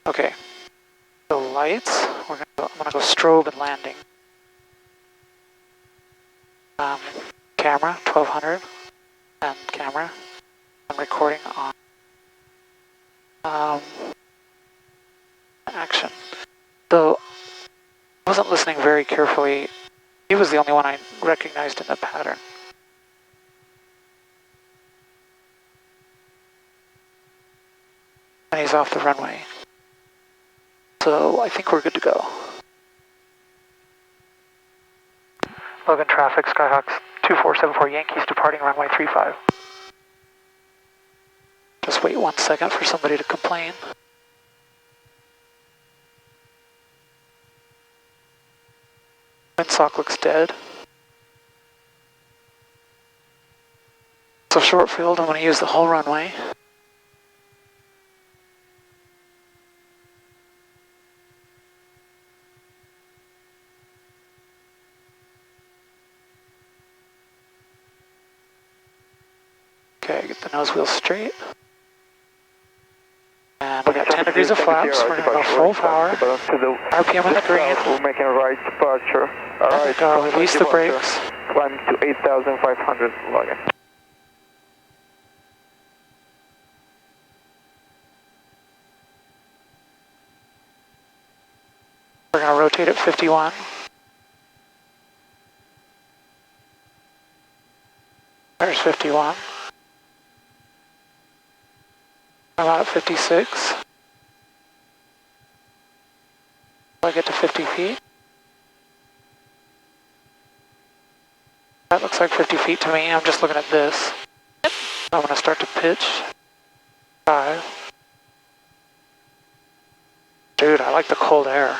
Okay. So lights, I'm gonna go strobe and landing. Camera, 1200, and camera. I'm recording on action. So I wasn't listening very carefully. He was the only one I recognized in the pattern. And he's off the runway. So I think we're good to go. Logan traffic, Skyhawks 2474 Yankees departing runway 35. Just wait 1 second for somebody to complain. Windsock looks dead. So short field, I'm going to use the whole runway. Okay, get the nose wheel straight. And we got 10 degrees of flaps, we're going to go full power. RPM in the green. We're making a right departure. Alright, release the brakes. Climb to 8,500, login. We're going to rotate at 51. There's 51. I'm out at 56. I get to 50 feet. That looks like 50 feet to me. I'm just looking at this. Yep. I'm going to start to pitch. 5. Dude, I like the cold air.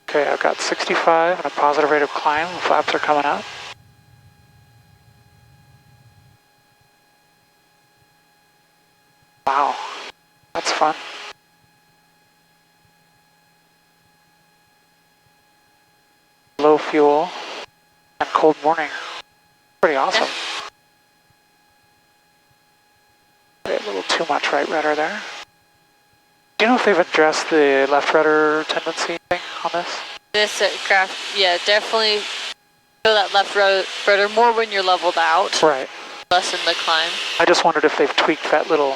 Okay, I've got 65 and a positive rate of climb. The flaps are coming up. Wow, that's fun. Low fuel and cold morning. Pretty awesome. Okay, a little too much right rudder there. Do you know if they've addressed the left rudder tendency thing on this? This aircraft, yeah, definitely feel that left rudder more when you're leveled out. Right. Less in the climb. I just wondered if they've tweaked that little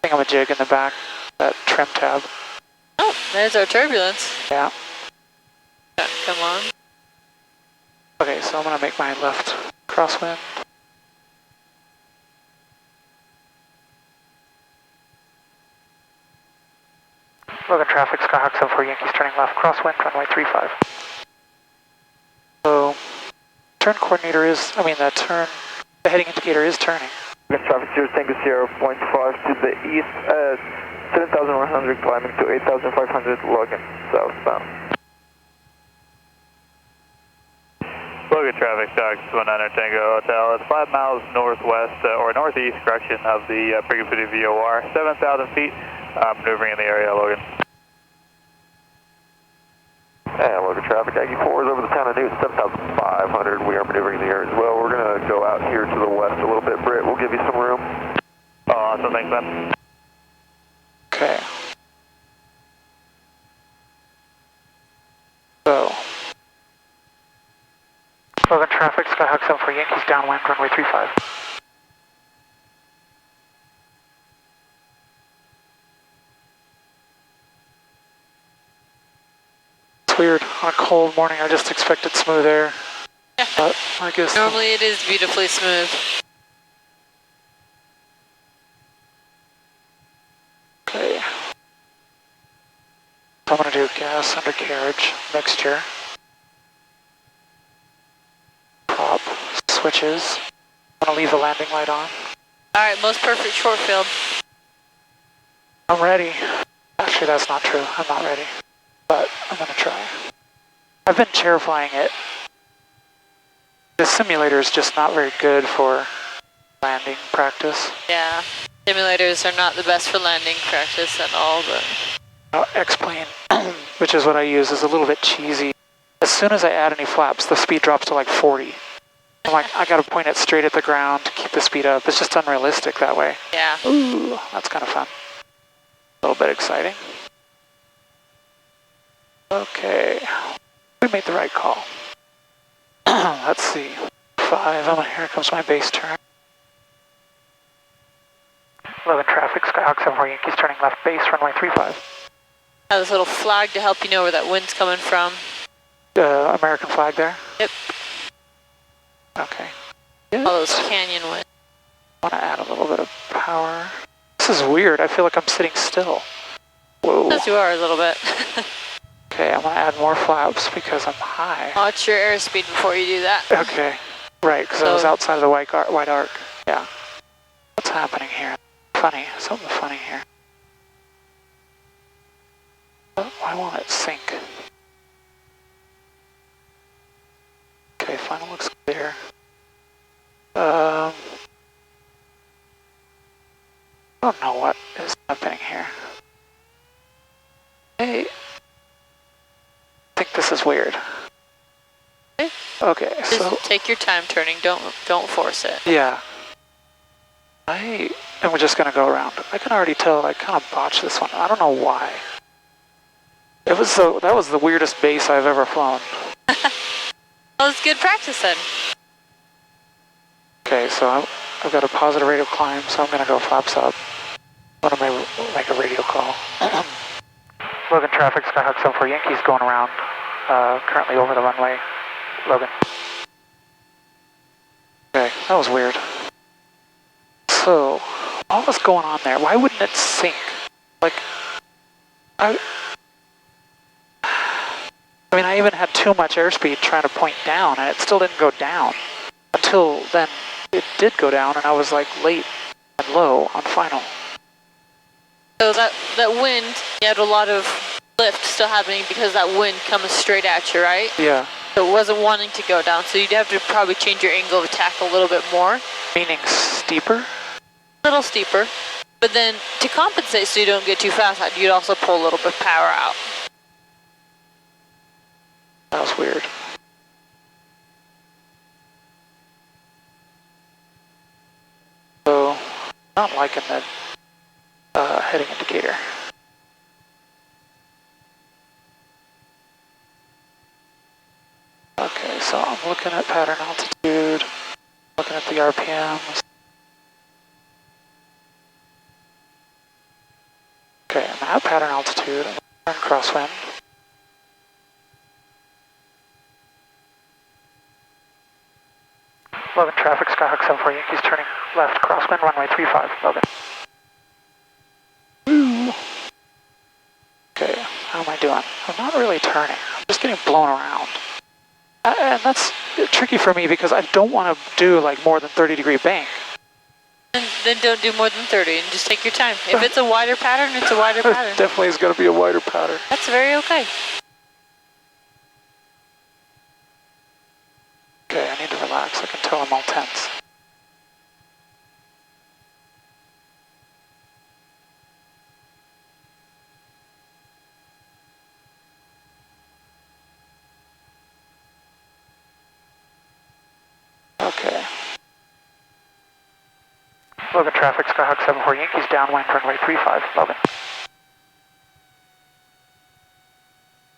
thingamajig in the back, that trim tab. Oh, there's our turbulence. Yeah. Come on. Okay, so I'm going to make my left crosswind. Logan traffic, Skyhawk 74 Yankees turning left, crosswind, runway 35. So, turn coordinator is, the heading indicator is turning. Logan traffic 0 Tango Sierra 0.5 to the east, 7,100 climbing to 8,500, login, southbound. Logan traffic, Skyhawks 19 Tango Hotel, it's 5 miles northwest, or northeast, correction, of the Brigham City VOR, 7,000 feet, maneuvering in the area, Logan. And Logan traffic, Aggie 4 is over the town of Newton, 7,500. We are maneuvering in the area as well. We're going to go out here to the west a little bit. Britt, we'll give you some room. Awesome, thanks, man. Okay. So, Logan traffic, Skyhawk 74 Yankees downwind, runway 35. It's weird, on a cold morning I just expected smooth air, but I guess... Normally it is beautifully smooth. Okay. I'm going to do gas undercarriage mixture. Prop, switches. I'm going to leave the landing light on. Alright, most perfect short field. I'm ready. Actually, that's not true. I'm not ready. But I'm going to try. I've been chair flying it. The simulator is just not very good for landing practice. Yeah, simulators are not the best for landing practice at all, but... X-plane, which is what I use, is a little bit cheesy. As soon as I add any flaps, the speed drops to like 40. I'm like, I got to point it straight at the ground to keep the speed up. It's just unrealistic that way. Yeah. Ooh, that's kind of fun. A little bit exciting. Okay, we made the right call. Let's see. 5, here comes my base turn. 11 traffic, Skyhawk 74 Yankees turning left base, runway 35. Have this little flag to help you know where that wind's coming from. American flag there? Yep. Okay. All those canyon winds. I want to add a little bit of power. This is weird, I feel like I'm sitting still. Whoa. Yes, you are a little bit. Okay, I'm going to add more flaps because I'm high. Watch your airspeed before you do that. Okay, right, because I was outside of the white arc. Yeah. What's happening here? Funny, something funny here. Why won't it sink? Okay, final looks clear. I don't know what is happening here. Hey, I think this is weird. Okay, so Just take your time turning. Don't force it. yeah. And we're just gonna go around. I can already tell I kind of botched this one. I don't know why. That was the weirdest base I've ever flown. Well, it's good practice then. Okay, so I've got a positive rate of climb, so I'm gonna go flaps up. I'm gonna make a radio call. Logan traffic, Skyhawk 74 Yankees going around. Currently over the runway. Logan. Okay, that was weird. So, what was going on there? Why wouldn't it sink? Like, I mean, I even had too much airspeed trying to point down, and it still didn't go down. Until then, it did go down, and I was like late and low on final. So that wind, you had a lot of lift still happening because that wind coming straight at you, right? Yeah. So it wasn't wanting to go down, so you'd have to probably change your angle of attack a little bit more. Meaning steeper? A little steeper. But then to compensate so you don't get too fast, you'd also pull a little bit of power out. That was weird. So, not liking the heading indicator. Okay, so I'm looking at pattern altitude, looking at the RPMs. Okay, I'm at pattern altitude, I'm turn crosswind. Logan traffic, Skyhawk 74 Yankees turning left crosswind, runway 35, Logan. Woo. Okay, how am I doing? I'm not really turning, I'm just getting blown around. And that's tricky for me because I don't want to do like more than 30-degree bank. Then don't do more than 30 and just take your time. If it's a wider pattern, it's a wider pattern. Definitely is going to be a wider pattern. That's very okay. Okay, I need to relax. I can tell I'm all tense. Okay. Logan traffic, Skyhawk 74 Yankees downwind, runway 35, Logan.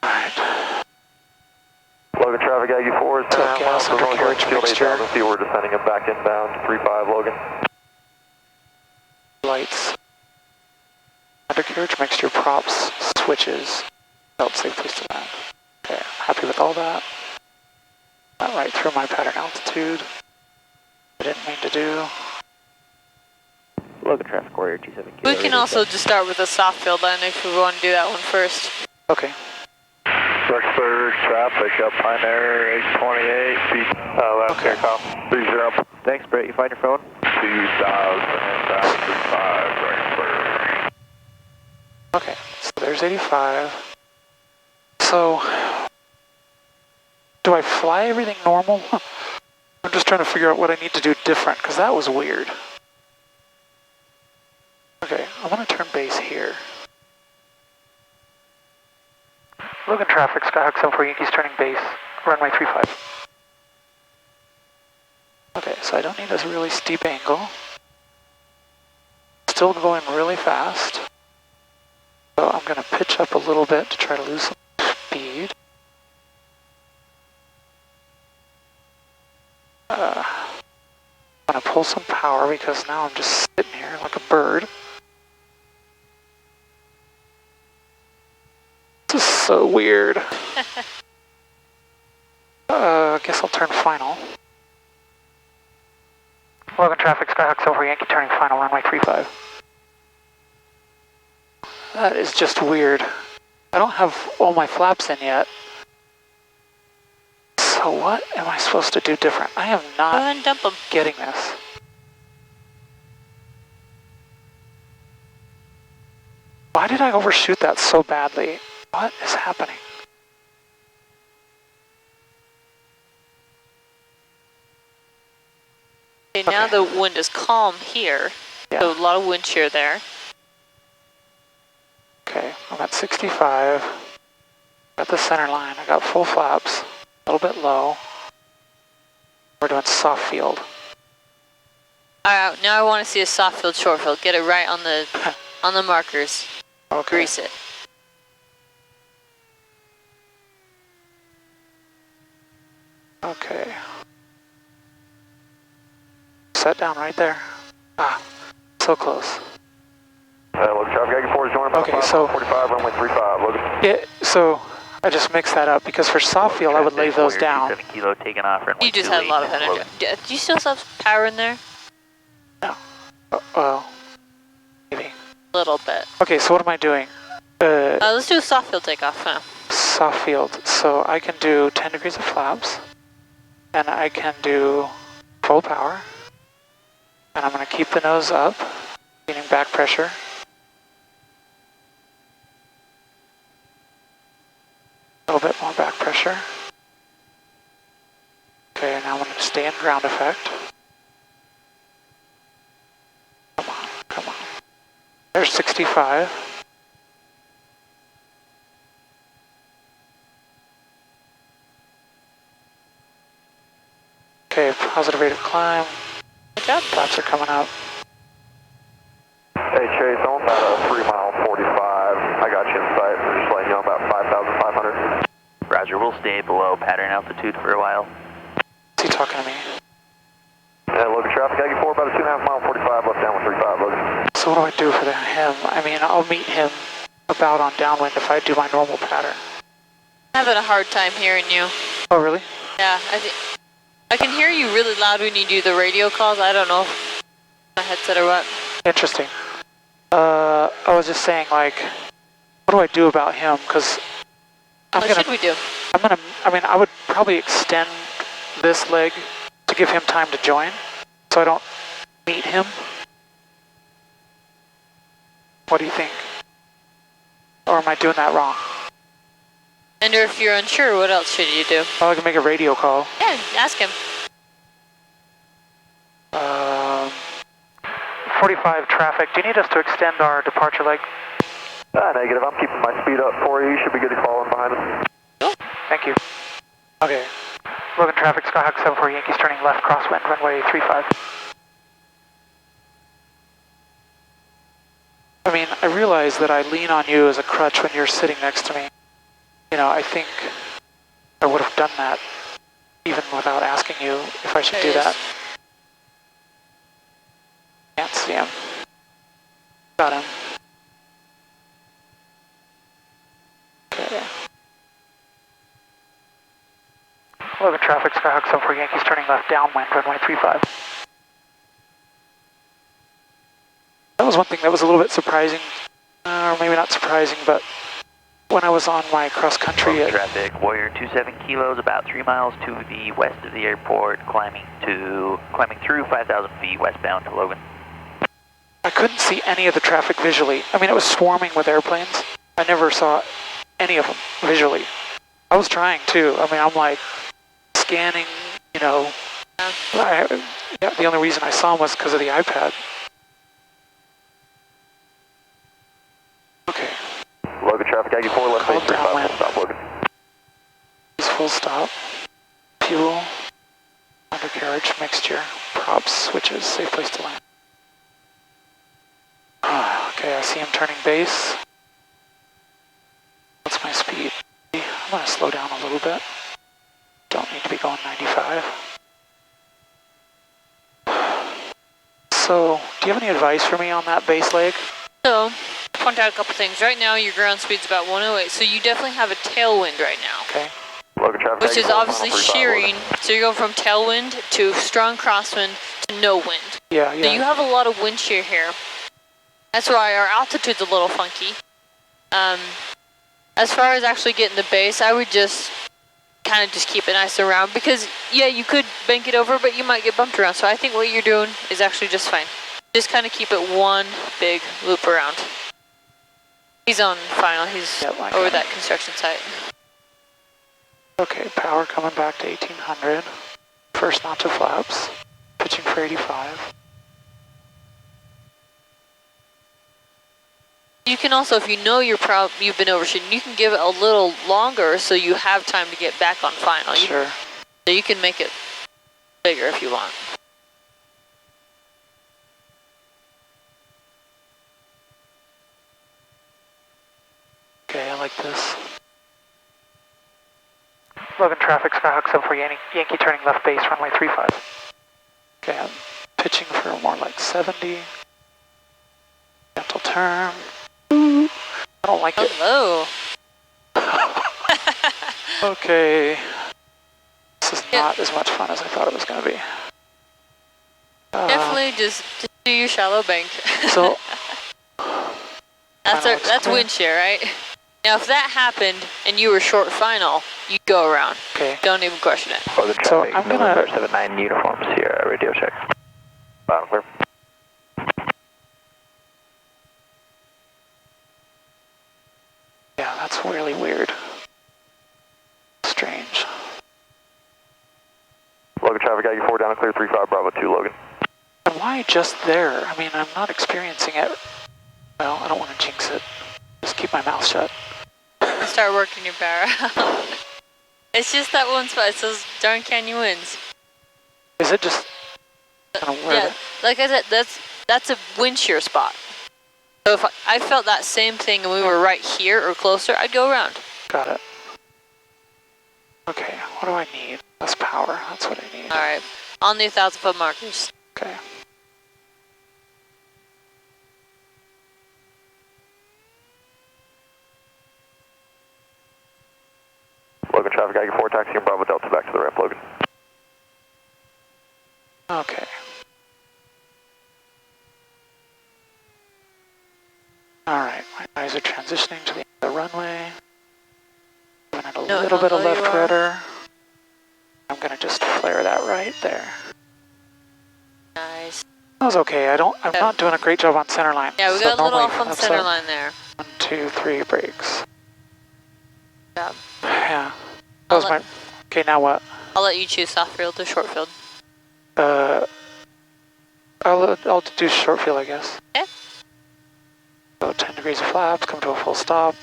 Alright. Logan traffic, Aggie 4 is So gas undercarriage mixture. 8,000 feet, we're descending and back inbound, 35 Logan. Lights. Undercarriage mixture, props, switches. Felt safe place to land. Okay, happy with all that. Went right through my pattern altitude. I didn't mean to do. Logan traffic, Warrior 27. We can also just start with a soft field then if we want to do that one first. Okay. Rexburg traffic up Pioneer 828 feet left Okay. clear call. 30. Thanks, Brett. You find your phone? 2035 Rexburg. Okay, so there's 85. So, do I fly everything normal? I'm just trying to figure out what I need to do different, because that was weird. Okay, I'm going to turn base here. Logan traffic, Skyhawk 74 Yankees turning base, runway 35. Okay, so I don't need a really steep angle. Still going really fast. So I'm going to pitch up a little bit to try to lose some speed. I'm gonna pull some power because now I'm just sitting here like a bird. This is so weird. I guess I'll turn final. Logan traffic, Skyhawk Silver Yankee turning final, runway 35. That is just weird. I don't have all my flaps in yet. So what am I supposed to do different? I am Go ahead not and dump them. getting this. Why did I overshoot that so badly? What is happening? Okay, now Okay. the wind is calm here. Yeah. So a lot of wind shear there. Okay, I'm at 65. Got the center line. I got full flaps. A little bit low. We're doing soft field. Alright, now I want to see a soft field, short field. Get it right on the markers. Okay. Grease it. Okay. Set down right there. Ah, so close. Logan traffic, Aggie 4 is joining about Okay, so 45, runway 35, Logan. yeah, so I just mixed that up because for soft field I would lay those down. 7 kilo taking off, runway You just had a lot of 28, energy. Do you still have power in there? No. Well, maybe. A little bit. Okay, so what am I doing? Let's do a soft field takeoff. Huh? Soft field. So I can do 10 degrees of flaps, and I can do full power, and I'm going to keep the nose up, meaning back pressure. A little bit more back pressure. Okay, now I'm going to stay in ground effect. Come on, come on. There's 65. Okay, positive rate of climb. Good job. Flaps are coming up. Hey Chase, I'm about a 3 mile 45. I got you in sight. I'm just letting you know about 5,500. Roger, we'll stay below pattern altitude for a while. Is he talking to me? Logan traffic, Aggie 4, about a 2.5 mile 45, left downwind 35, Logan. So what do I do for him? I mean, I'll meet him about on downwind if I do my normal pattern. I'm having a hard time hearing you. Oh, really? Yeah, I can hear you really loud when you do the radio calls. I don't know if my headset or what. Interesting. I was just saying, like, what do I do about him? Because What should we do? I mean, I would probably extend this leg to give him time to join, so I don't meet him. What do you think? Or am I doing that wrong? And if you're unsure, what else should you do? Well, I can make a radio call. Yeah, ask him. 45 traffic. Do you need us to extend our departure leg? Negative. I'm keeping my speed up for you. You should be good to call in behind us. Thank you. Okay. Logan traffic, Skyhawk 74 Yankees turning left, crosswind, runway 35. I mean, I realize that I lean on you as a crutch when you're sitting next to me. You know, I think I would have done that even without asking you if I should do that. Can't see him. Got him. Okay. Logan traffic, Skyhawk 74 Yankees turning left downwind, runway 35. That was one thing that was a little bit surprising, or maybe not surprising, but when I was on my cross country at Traffic, Warrior 27 kilos, about 3 miles to the west of the airport, climbing through 5,000 feet westbound to Logan. I couldn't see any of the traffic visually. I mean, it was swarming with airplanes. I never saw any of them visually. I was trying too. I mean, I'm like scanning, you know. Yeah, the only reason I saw them was because of the iPad. Okay. Logan traffic, Aggie 4, left base 35, downwind. full stop, Logan. Full stop. Fuel. Undercarriage mixture. Props, switches, safe place to land. Okay, I see him turning base. What's my speed? I'm going to slow down a little bit. Don't need to be going 95. So, do you have any advice for me on that base leg? So, point out a couple things. Right now, your ground speed's about 108, so you definitely have a tailwind right now. Okay. Logan traffic, Which is Aggie 4, obviously final 35, shearing, Logan. so you're going from tailwind to strong crosswind to no wind. Yeah, So you have a lot of wind shear here. That's why our altitude's a little funky. As far as actually getting the base, I would just kind of just keep it nice and round because, yeah, you could bank it over, but you might get bumped around. So I think what you're doing is actually just fine. Just kind of keep it one big loop around. He's on final. He's over that construction site. Okay, power coming back to 1800. First notch of flaps. Pitching for 85. You can also, if you know you've been overshooting, you can give it a little longer so you have time to get back on final. Sure. So you can make it bigger if you want. Okay, I like this. Logan traffic, Skyhawk 74 Yankee turning left base, runway 35. Okay, I'm pitching for more like 70. Gentle turn. I don't like it. Hello. Okay. This is not as much fun as I thought it was going to be. Definitely just do your shallow bank. So, that's wind shear, right? Now, if that happened and you were short final, you'd go around. okay. Don't even question it. For the So traffic, I'm gonna- November 79 uniforms here, radio check. Bottom clear. Yeah, that's really weird. Strange. Logan traffic, Aggie 4 down to clear 35, Bravo 2, Logan. And why just there? I mean, I'm not experiencing it. Well, I don't want to jinx it. Just keep my mouth shut. Start working your barrel out. It's just that one spot. It's those darn canyon winds. Is it just kind of weird? Yeah, like I said, that's a wind shear spot. So if I felt that same thing and we were right here or closer, I'd go around. Got it. Okay, what do I need? Less power, that's what I need. All right, on the 1,000-foot markers. Okay. Logan traffic, Aggie 4 taxiing Bravo Delta back to the ramp, Logan. Okay. Alright, my eyes are transitioning to the end of the runway. Giving it a little bit of left rudder. I'm gonna just flare that right there. Nice. That was okay. I'm not doing a great job on center line. Yeah, we So got a little normally off on the that's center a line there. 1, 2, 3 brakes. Good job. Yeah. That was my. Okay, now what? I'll let you choose soft field or short field. I'll do short field, I guess. Okay. So 10 degrees of flaps, come to a full stop.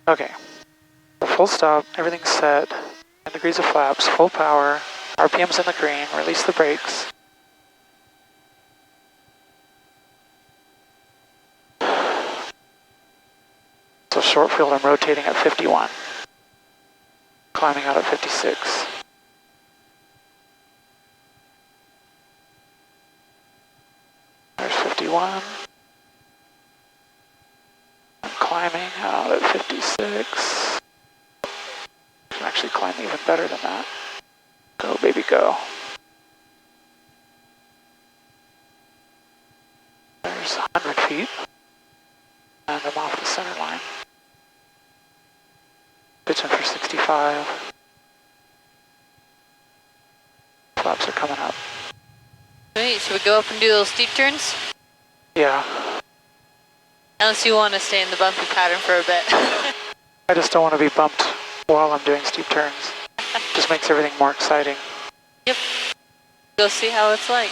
Okay. So full stop, everything's set. 10 degrees of flaps, full power. RPM's in the green, release the brakes. So short field, I'm rotating at 51. Climbing out at 56. There's 51. I'm climbing out at 56. I can actually climb even better than that. Go, baby, go. There's 100 feet. And I'm off the center line. Pitching for 65. Flaps are coming up. Sweet, should we go up and do those steep turns? Yeah. Unless you want to stay in the bumpy pattern for a bit. I just don't want to be bumped while I'm doing steep turns. Just makes everything more exciting. Yep. Go see how it's like.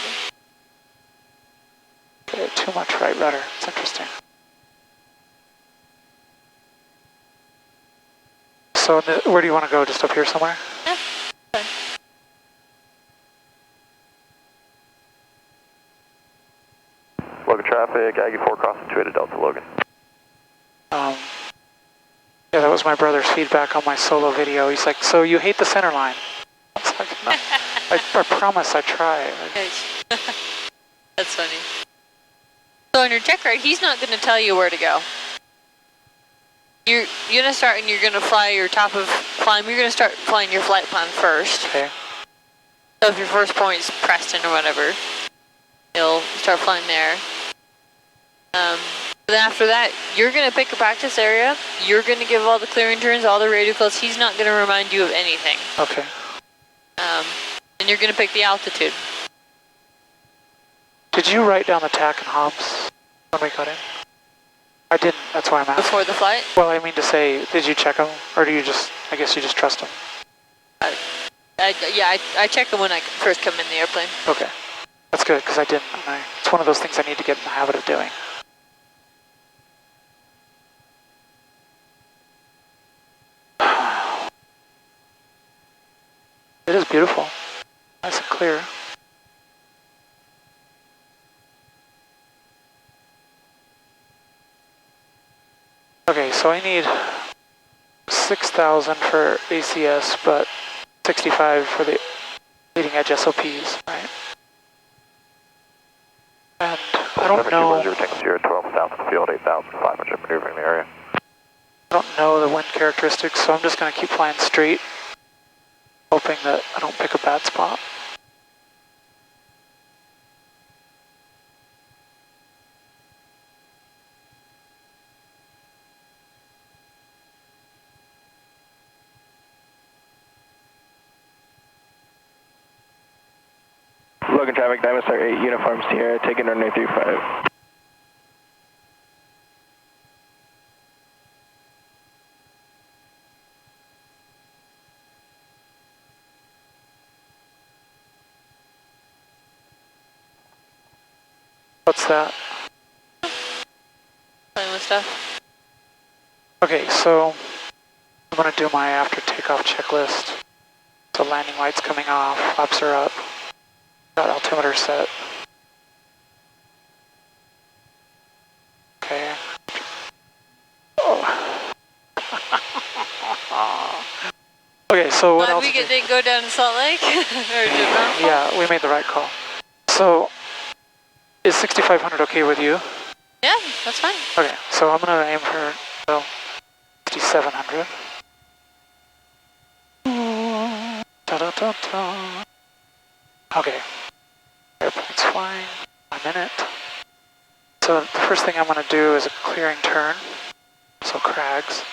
Okay, too much right rudder. It's interesting. So where do you want to go? Just up here somewhere? Yeah. Fine. Logan traffic, Aggie 4 crossing 2 to Delta, Logan. Yeah, that was my brother's feedback on my solo video. He's like, so you hate the center line? I was like, no, I promise I try. That's funny. So on your check ride, he's not going to tell you where to go. You're going to start and you're going to fly your top of climb. You're going to start flying your flight plan first. Okay. So if your first point is Preston or whatever, you'll start flying there. Then after that, you're going to pick a practice area. You're going to give all the clearing turns, all the radio calls. He's not going to remind you of anything. Okay. And you're going to pick the altitude. Did you write down the tack and hobs when we got in? I didn't, that's why I'm asking. Before the flight? Well, I mean to say, did you check them? Or do you just, I guess you just trust them? I check them when I first come in the airplane. Okay. That's good, because I didn't. And it's one of those things I need to get in the habit of doing. It is beautiful. Nice and clear. Okay, so I need 6,000 for ACS, but 65 for the leading edge SOPs, right? And I don't know. 12,000 field, 8,500 maneuvering the area. I don't know the wind characteristics, so I'm just going to keep flying straight, hoping that I don't pick a bad spot. Logan traffic, Diamond Star 8, Uniform Sierra, taking runway 35. What's that? Playing with stuff. Okay, so I'm going to do my after takeoff checklist. So landing lights coming off, flaps are up, got altimeter set. Okay. Oh. Okay, so what else? Glad we didn't go down to Salt Lake? Or to Yeah, we made the right call. So, is 6,500 okay with you? Yeah, that's fine. Okay, so I'm going to aim for 6,700. Da-da-da-da. Okay, airplane's flying, I'm in it. So the first thing I'm going to do is a clearing turn, so crags.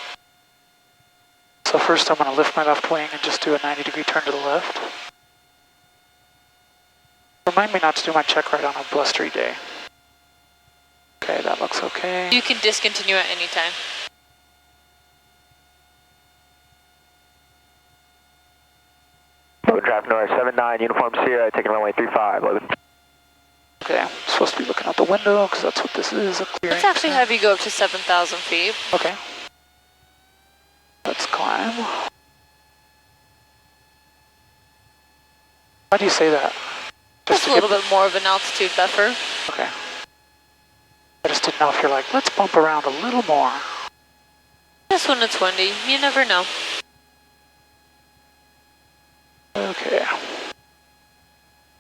So first I'm going to lift my left wing and just do a 90-degree turn to the left. Remind me not to do my check ride on a blustery day. Okay, that looks okay. You can discontinue at any time. Logan traffic, North 79, Uniform Sierra, taking runway 35, Logan. Okay, I'm supposed to be looking out the window because that's what this is, a clearing. Let's actually have you go up to 7,000 feet. Okay. Let's climb. Why do you say that? Just a little bit more of an altitude buffer. Okay. I just didn't know if you're like, let's bump around a little more. Just when it's windy, you never know. Okay.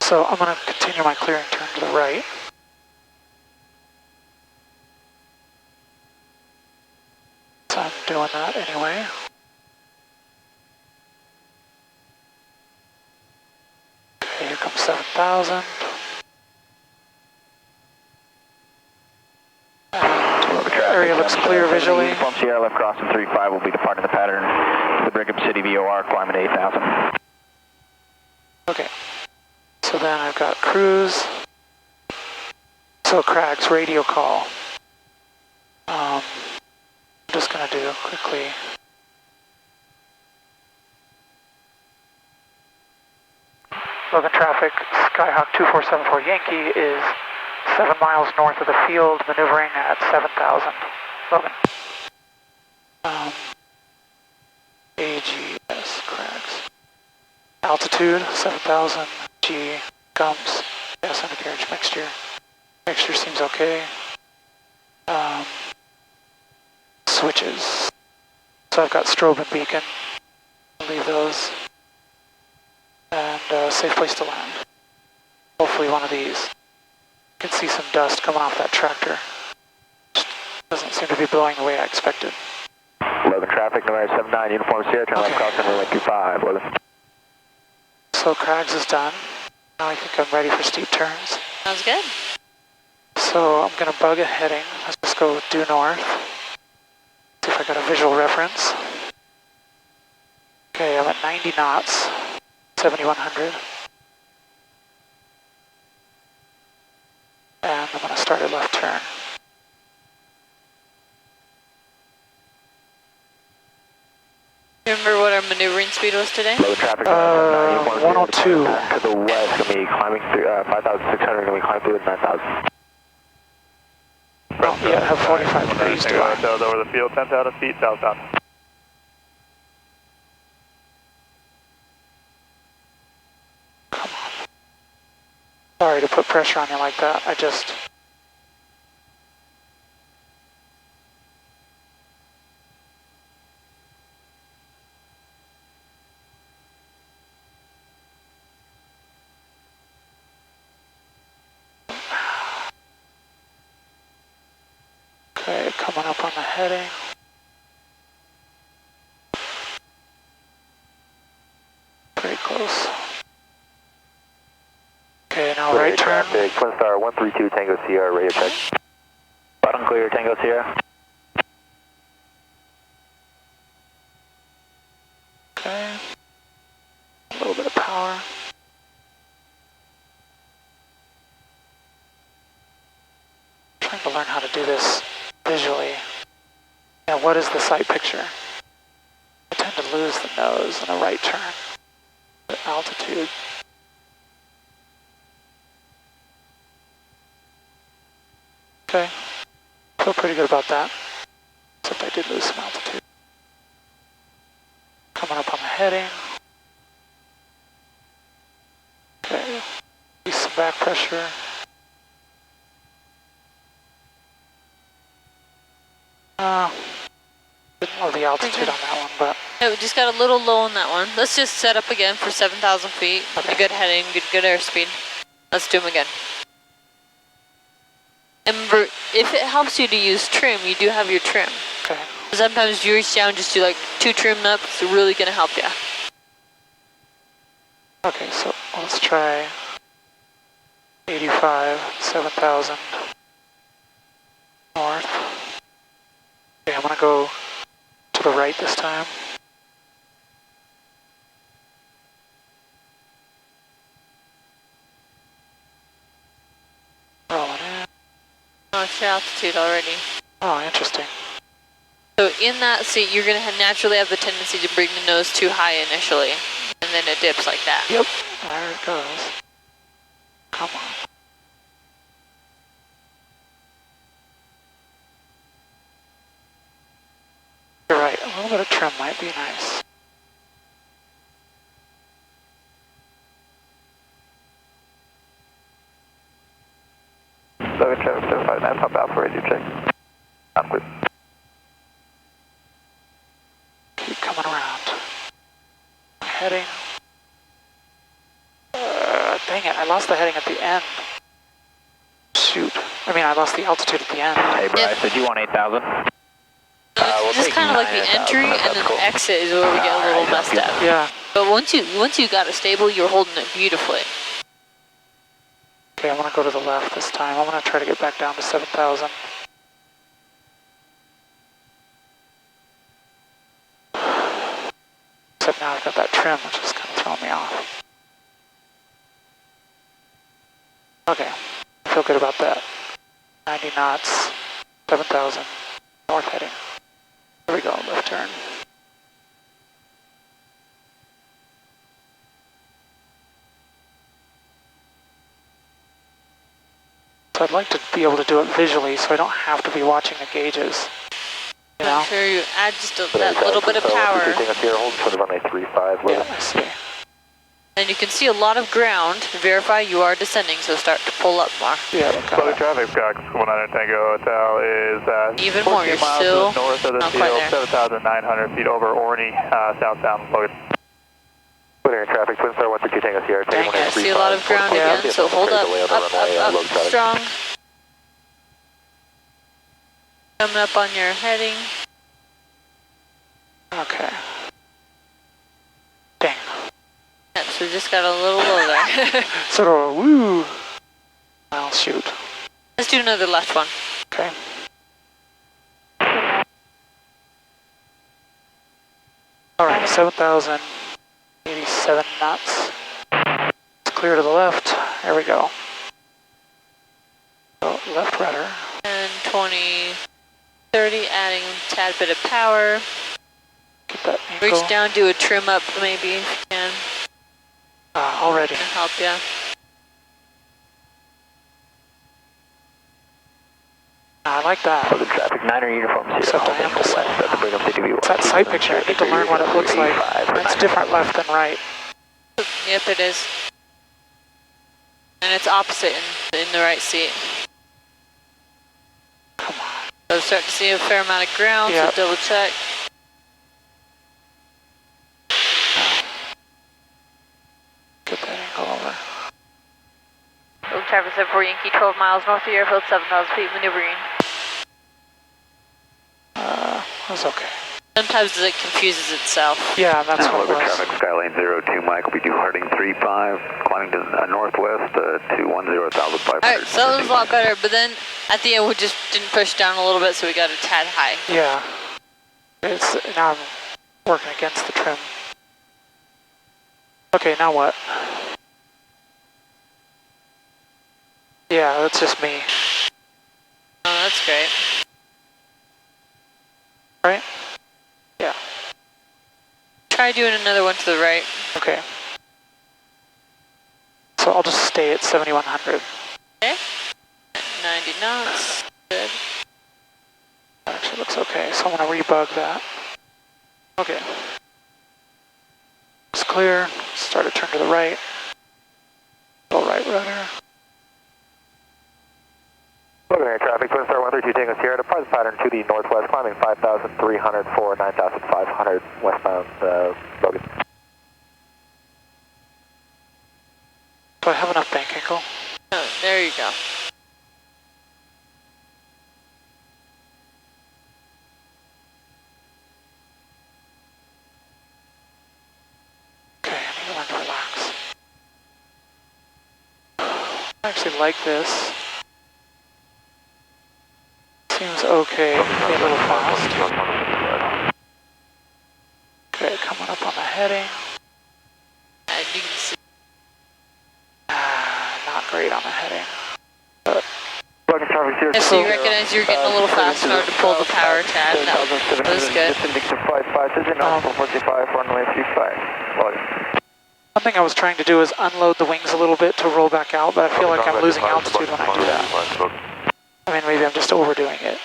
So I'm going to continue my clearing turn to the right. So I'm doing that anyway. Okay, here comes 7,000. Area looks clear visually. Uniform Sierra, left crossing 35 will be departing the pattern to the Brigham City VOR, climbing to 8,000. Okay. So then I've got cruise. So crags, radio call. I'm just going to do quickly. Logan traffic, Skyhawk 2474 Yankee is 7 miles north of the field, maneuvering at 7,000. Logan. AGS crags. Altitude, 7,000. G, gumps, gas undercarriage mixture. Mixture seems okay. Switches. So I've got strobe and beacon. I'll leave those. And safe place to land. Hopefully one of these. You can see some dust coming off that tractor. Just doesn't seem to be blowing the way I expected. 11 traffic, number 79, uniform Sierra, turn left crossing runway 25, 11. So Crags is done. Now I think I'm ready for steep turns. Sounds good. So I'm going to bug a heading. Let's just go due north. See if I got a visual reference. Okay, I'm at 90 knots, 7100. And I'm going to start a left turn. Remember what our maneuvering speed was today? Low traffic, 102. To the west, going to be climbing through 5,600, going to be climbing through 9,000. Yeah, I have 45 degrees to line. Hotel over the field, 10,000 feet southbound. Come on. Sorry to put pressure on you like that. I just... Okay, coming up on the heading. Pretty close. Okay, now right turn. Traffic, Twin Star 132 Tango Sierra, radio check. Bottom clear, Tango Sierra. Okay. A little bit of power. Trying to learn how to do this visually. Now, what is the sight picture? I tend to lose the nose in a right turn. The altitude. Okay. Feel pretty good about that. Except I did lose some altitude. Coming up on the heading. Okay. Use some back pressure. Didn't love the altitude on that one, but... Yeah, we just got a little low on that one. Let's just set up again for 7,000 feet. Okay. Good heading, good airspeed. Let's do them again. And remember, if it helps you to use trim, you do have your trim. Okay. Sometimes you reach down and just do like 2 trim ups. It's really going to help you. Okay, so let's try 85, 7,000 north. Okay, I'm going to go to the right this time. Rolling in. Oh, it's your altitude already. Oh, interesting. So in that seat, you're going to naturally have the tendency to bring the nose too high initially, and then it dips like that. Yep, there it goes. Come on. You're right, a little bit of trim might be nice. Traffic 759, pop out for radio check. I'm good. Keep coming around. Heading. Dang it, I lost the heading at the end. Shoot. I mean, I lost the altitude at the end. Hey, Bryce, did you want 8,000? It's just kind of like the entry and then the exit is where we get a little messed up. Yeah. But once you got it stable, you're holding it beautifully. Okay, I'm going to go to the left this time. I'm going to try to get back down to 7,000. Except now I've got that trim, which is kind of throwing me off. Okay, I feel good about that. 90 knots, 7,000, north heading. There we go, left turn. So I'd like to be able to do it visually so I don't have to be watching the gauges. You know? Make sure you add just that little bit of power. Hold for the runway 35. Yeah, I see. And you can see a lot of ground. Verify you are descending, so start to pull up more. Yeah, Slowly traffic, Fox 19 Tango Hotel is Even more, 14 you're miles still north of the not quite field, there. 7,900 feet over Orney, southbound Logan. Clear traffic, Twin Star 132 Tango Sierra. Dang, I see a lot of ground Yeah. again, so hold up, up, strong. Coming up on your heading. Okay. Dang. Yep, so we just got a little low there. Sort of a woo. Well, shoot. Let's do another left one. Okay. Alright, 7,087 knots. It's clear to the left. There we go. So, left rudder. 10, 20, 30, adding a tad bit of power. Keep that ankle. Reach down, do a trim up maybe if you can. Already. Can help ya. I like that. The traffic 9er uniform Except I am descending. It's that side picture. I need to learn what it looks like. It's different left than right. Yep, it is. And it's opposite in the right seat. Come on. So start to see a fair amount of ground, Yep. so double check. Get that angle over. Traffic 74 Yankee, 12 miles north of the airfield, 7,000 feet, maneuvering. That's okay. Sometimes it confuses itself. Yeah, that's what it was. Traffic, Skyline 02 Mike, will be departing 35, climbing to northwest to 1,500. Alright, so that was a lot better, but then at the end we just didn't push down a little bit, so we got a tad high. Yeah. Now I'm working against the trim. Okay, now what? Yeah, that's just me. Oh, that's great. Right? Yeah. Try doing another one to the right. Okay. So I'll just stay at 7,100. Okay. 90 knots. Good. That actually looks okay, so I'm going to rebug that. Okay. It's clear. Start to turn to the right. Go right rudder. Logan Air traffic, Twin Star 132 Tango Sierra, departure pattern to the northwest, climbing 5,300 for 9,500 westbound Logan. Do I have enough bank angle? Oh, there you go. Okay, I need to learn to relax. I actually like this. Seems okay, maybe a little fast. Okay, coming up on the heading. And you can see. Not great on the heading. Logan traffic Sierra. Yeah, so you recognize you're getting a little fast in order to pull the power tad. That was good. Descending to 55, decision on 45, runway 35. Logan. One thing I was trying to do is unload the wings a little bit to roll back out, but I feel like I'm losing altitude when I do that. I mean, maybe I'm just overdoing it.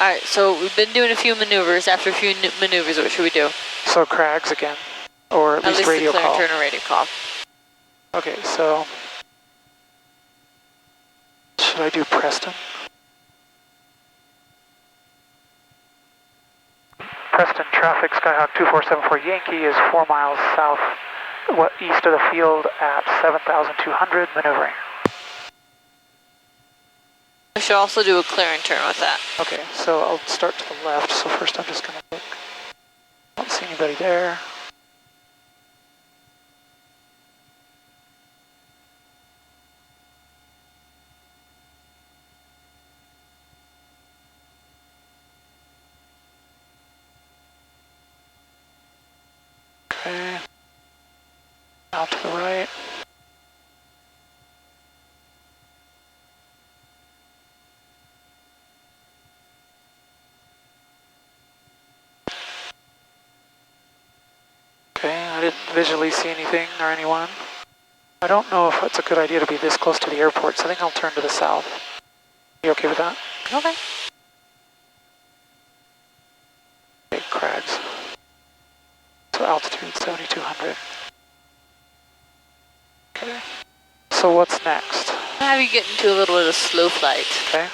Alright, so we've been doing a few maneuvers. After a few maneuvers, what should we do? So crags again, or at least radio the clear call. and turn a radio call. Okay, so should I do Preston? Preston traffic, Skyhawk 2474 Yankee is 4 miles south, east of the field at 7,200, maneuvering. We should also do a clear and turn with that. Okay, so I'll start to the left. So first I'm just going to look. Don't see anybody there. Okay. Out to the right. Okay, I didn't visually see anything or anyone. I don't know if it's a good idea to be this close to the airport, so I think I'll turn to the south. You okay with that? Okay. Okay, crags. So altitude 7,200. So what's next? Have you get into a little bit of slow flight. Okay.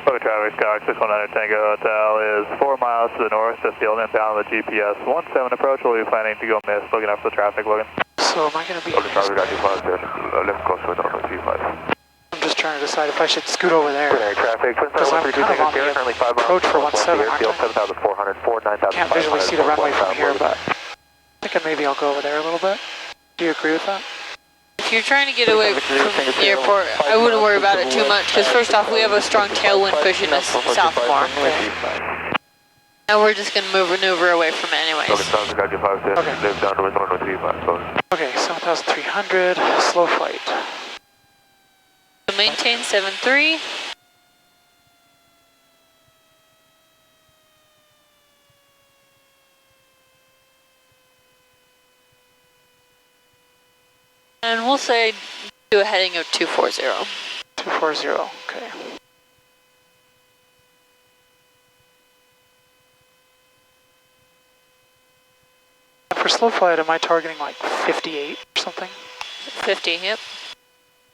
Local traffic, Stock 619 Tango Hotel is 4 miles to the north. That's the old inbound of the GPS 17 approach. We'll be planning to go miss, looking up for the traffic, Logan. So am I going to be... Local traffic, got 25 there. Left coast with 125. I'm just trying to decide if I should scoot over there. Traffic, Because I'm kind of on the approach for 17, aren't I? 7,404, 9,500. Can't visually see the runway from here, but I'm thinking maybe I'll go over there a little bit. Do you agree with that? If you're trying to get away from the airport, I wouldn't worry about it too much, because first off, we have a strong tailwind pushing us south more. And we're just going to maneuver away from it anyways. Okay, 7,300, slow flight. So maintain 7-3. And we'll say do a heading of 240. 240, okay. For slow flight, am I targeting like 58 or something? 50, yep.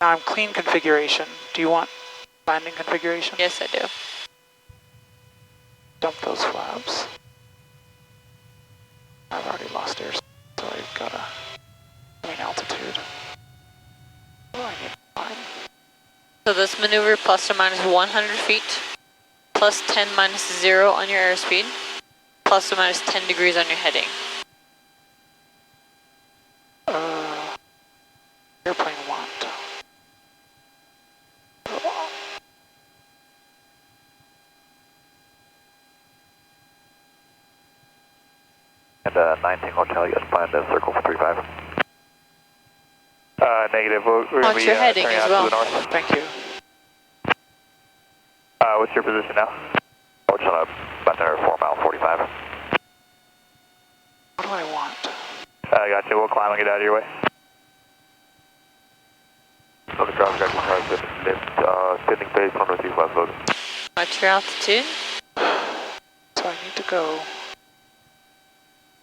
Now I'm clean configuration. Do you want landing configuration? Yes, I do. Dump those flaps. I've already lost air, so I've got to gain altitude. Oh, I need to climb. So this maneuver plus or minus 100 feet, plus 10 minus 0 on your airspeed, plus or minus 10 degrees on your heading. Airplane want. And 19 Hotel, yes, plan to circle for 35. Negative. We're going to Watch be your heading turning as out well. to the north. Thank you. What's your position now? We're just on about another 4 mile 45. What do I want? Gotcha. We'll climb and get out of your way. Local traffic, got 25, standing base on northeast west Logan. Watch your altitude. So I need to go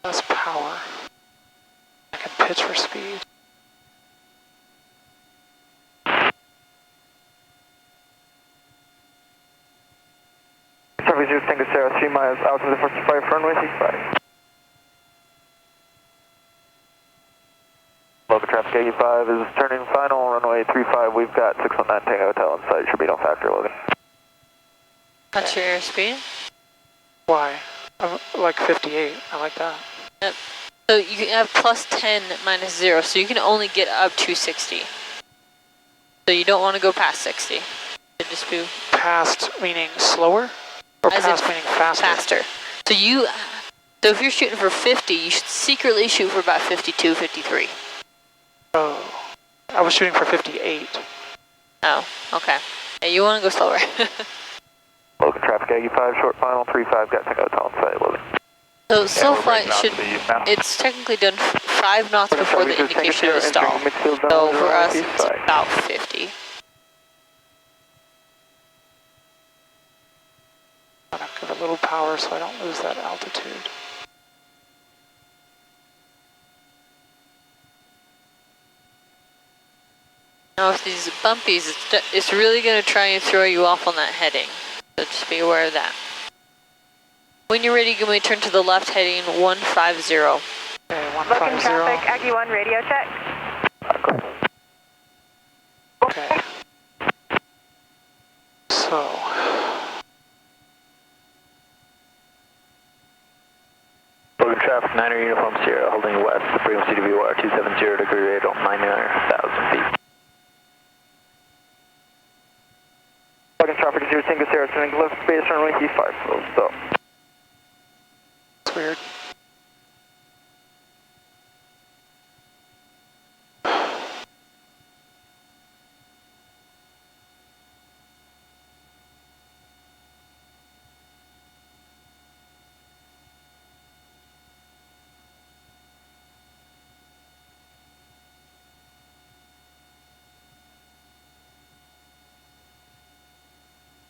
less power. I can pitch for speed. Traffic 0 Tango Sierra, 3 miles out of the first 5 runway 65. Local traffic 85 is turning final, runway 35, we've got 619 Tango Hotel in sight, should be no factor, Logan. Watch your airspeed. Why? I'm like 58. I like that. Yep. So you can have plus 10 minus 0, so you can only get up to 60. So you don't want to go past 60. It'd just be Past meaning slower? Or As in past meaning faster? faster. So if you're shooting for 50, you should secretly shoot for about 52, 53. Oh. I was shooting for 58. Oh, okay. Yeah, you want to go slower. Logan traffic 85, short final, 35, got Tango Hotel in sight, Logan. So slow we're flight breaking out should, to the east now. it's technically done 5 knots before the indication of a stall. So for us, it's about 50. I'm going to give a little power so I don't lose that altitude. Now with these bumpies, it's really going to try and throw you off on that heading. So just be aware of that. When you're ready, you may turn to the left heading 150. Okay, 150. Logan traffic, Aggie 1, radio check. Okay. So. Logan traffic, 9er Uniform Sierra, holding west, frequency to VOR 270 degree radial, 99,000 feet. Logan traffic 0 Tango Sierra, turning left base runway E5, so. It's weird.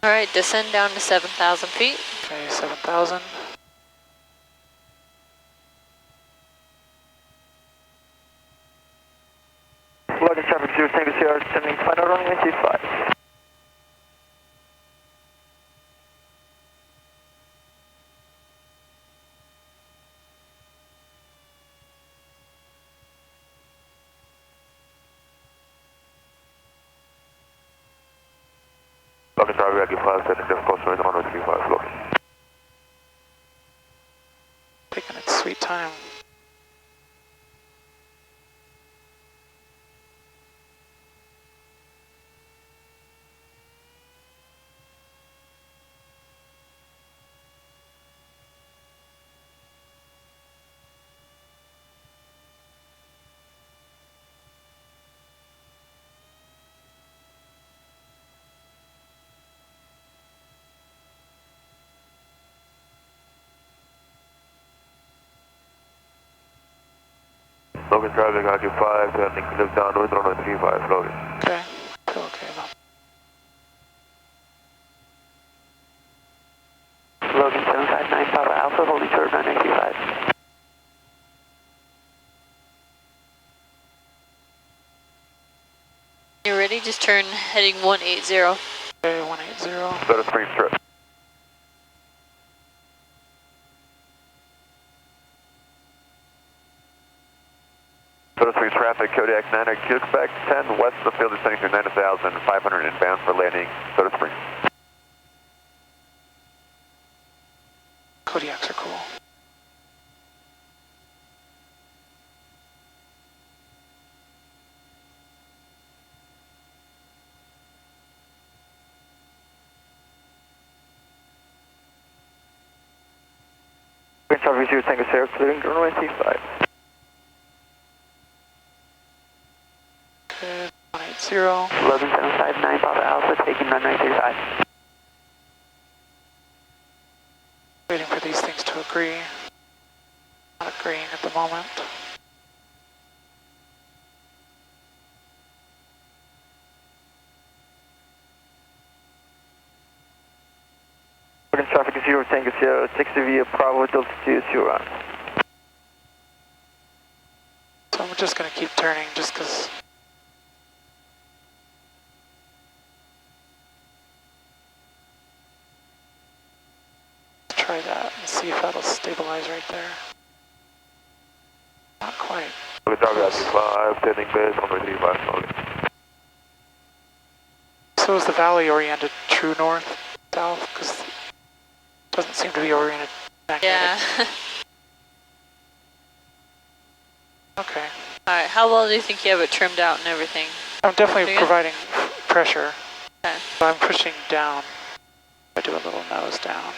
All right, descend down to 7,000 feet. Okay, 7,000. Logan traffic 0 Tango Sierra, descending final runway 25. Logan traffic Aggie 5, setting difficult swing on runway 35, Logan. Taking its sweet time. Logan traffic Aggie 5, heading lift downwind runway 35, Logan. Okay. Feel okay about Logan 759 Papa Alpha, holding short runway 25. You're ready? Just turn heading 180. Okay, 180. Better three strip. Better three traffic, Kodiak 9, Quebec 10, west of the field descending through 9,500 inbound for landing, Soda Springs. Kodiaks are cool. Logan traffic 0 Tango Sierra, clearing runway 35. Okay, 180. Logan 759 Papa Alpha, taking runway 35. Waiting for these things to agree. Not agreeing at the moment. Logan traffic 0 Tango Sierra, 60 via Bravo Delta 2 0. So I'm just going to keep turning just because. Try that and see if that'll stabilize right there. Not quite. Logan traffic Aggie 5, standing base, runway 35, Logan. So is the valley oriented true north, south? Because it doesn't seem to be oriented magnetic. Yeah. Okay. Alright, how well do you think you have it trimmed out and everything? I'm definitely Pretty good? providing pressure. Okay. So I'm pushing down. I do a little nose down.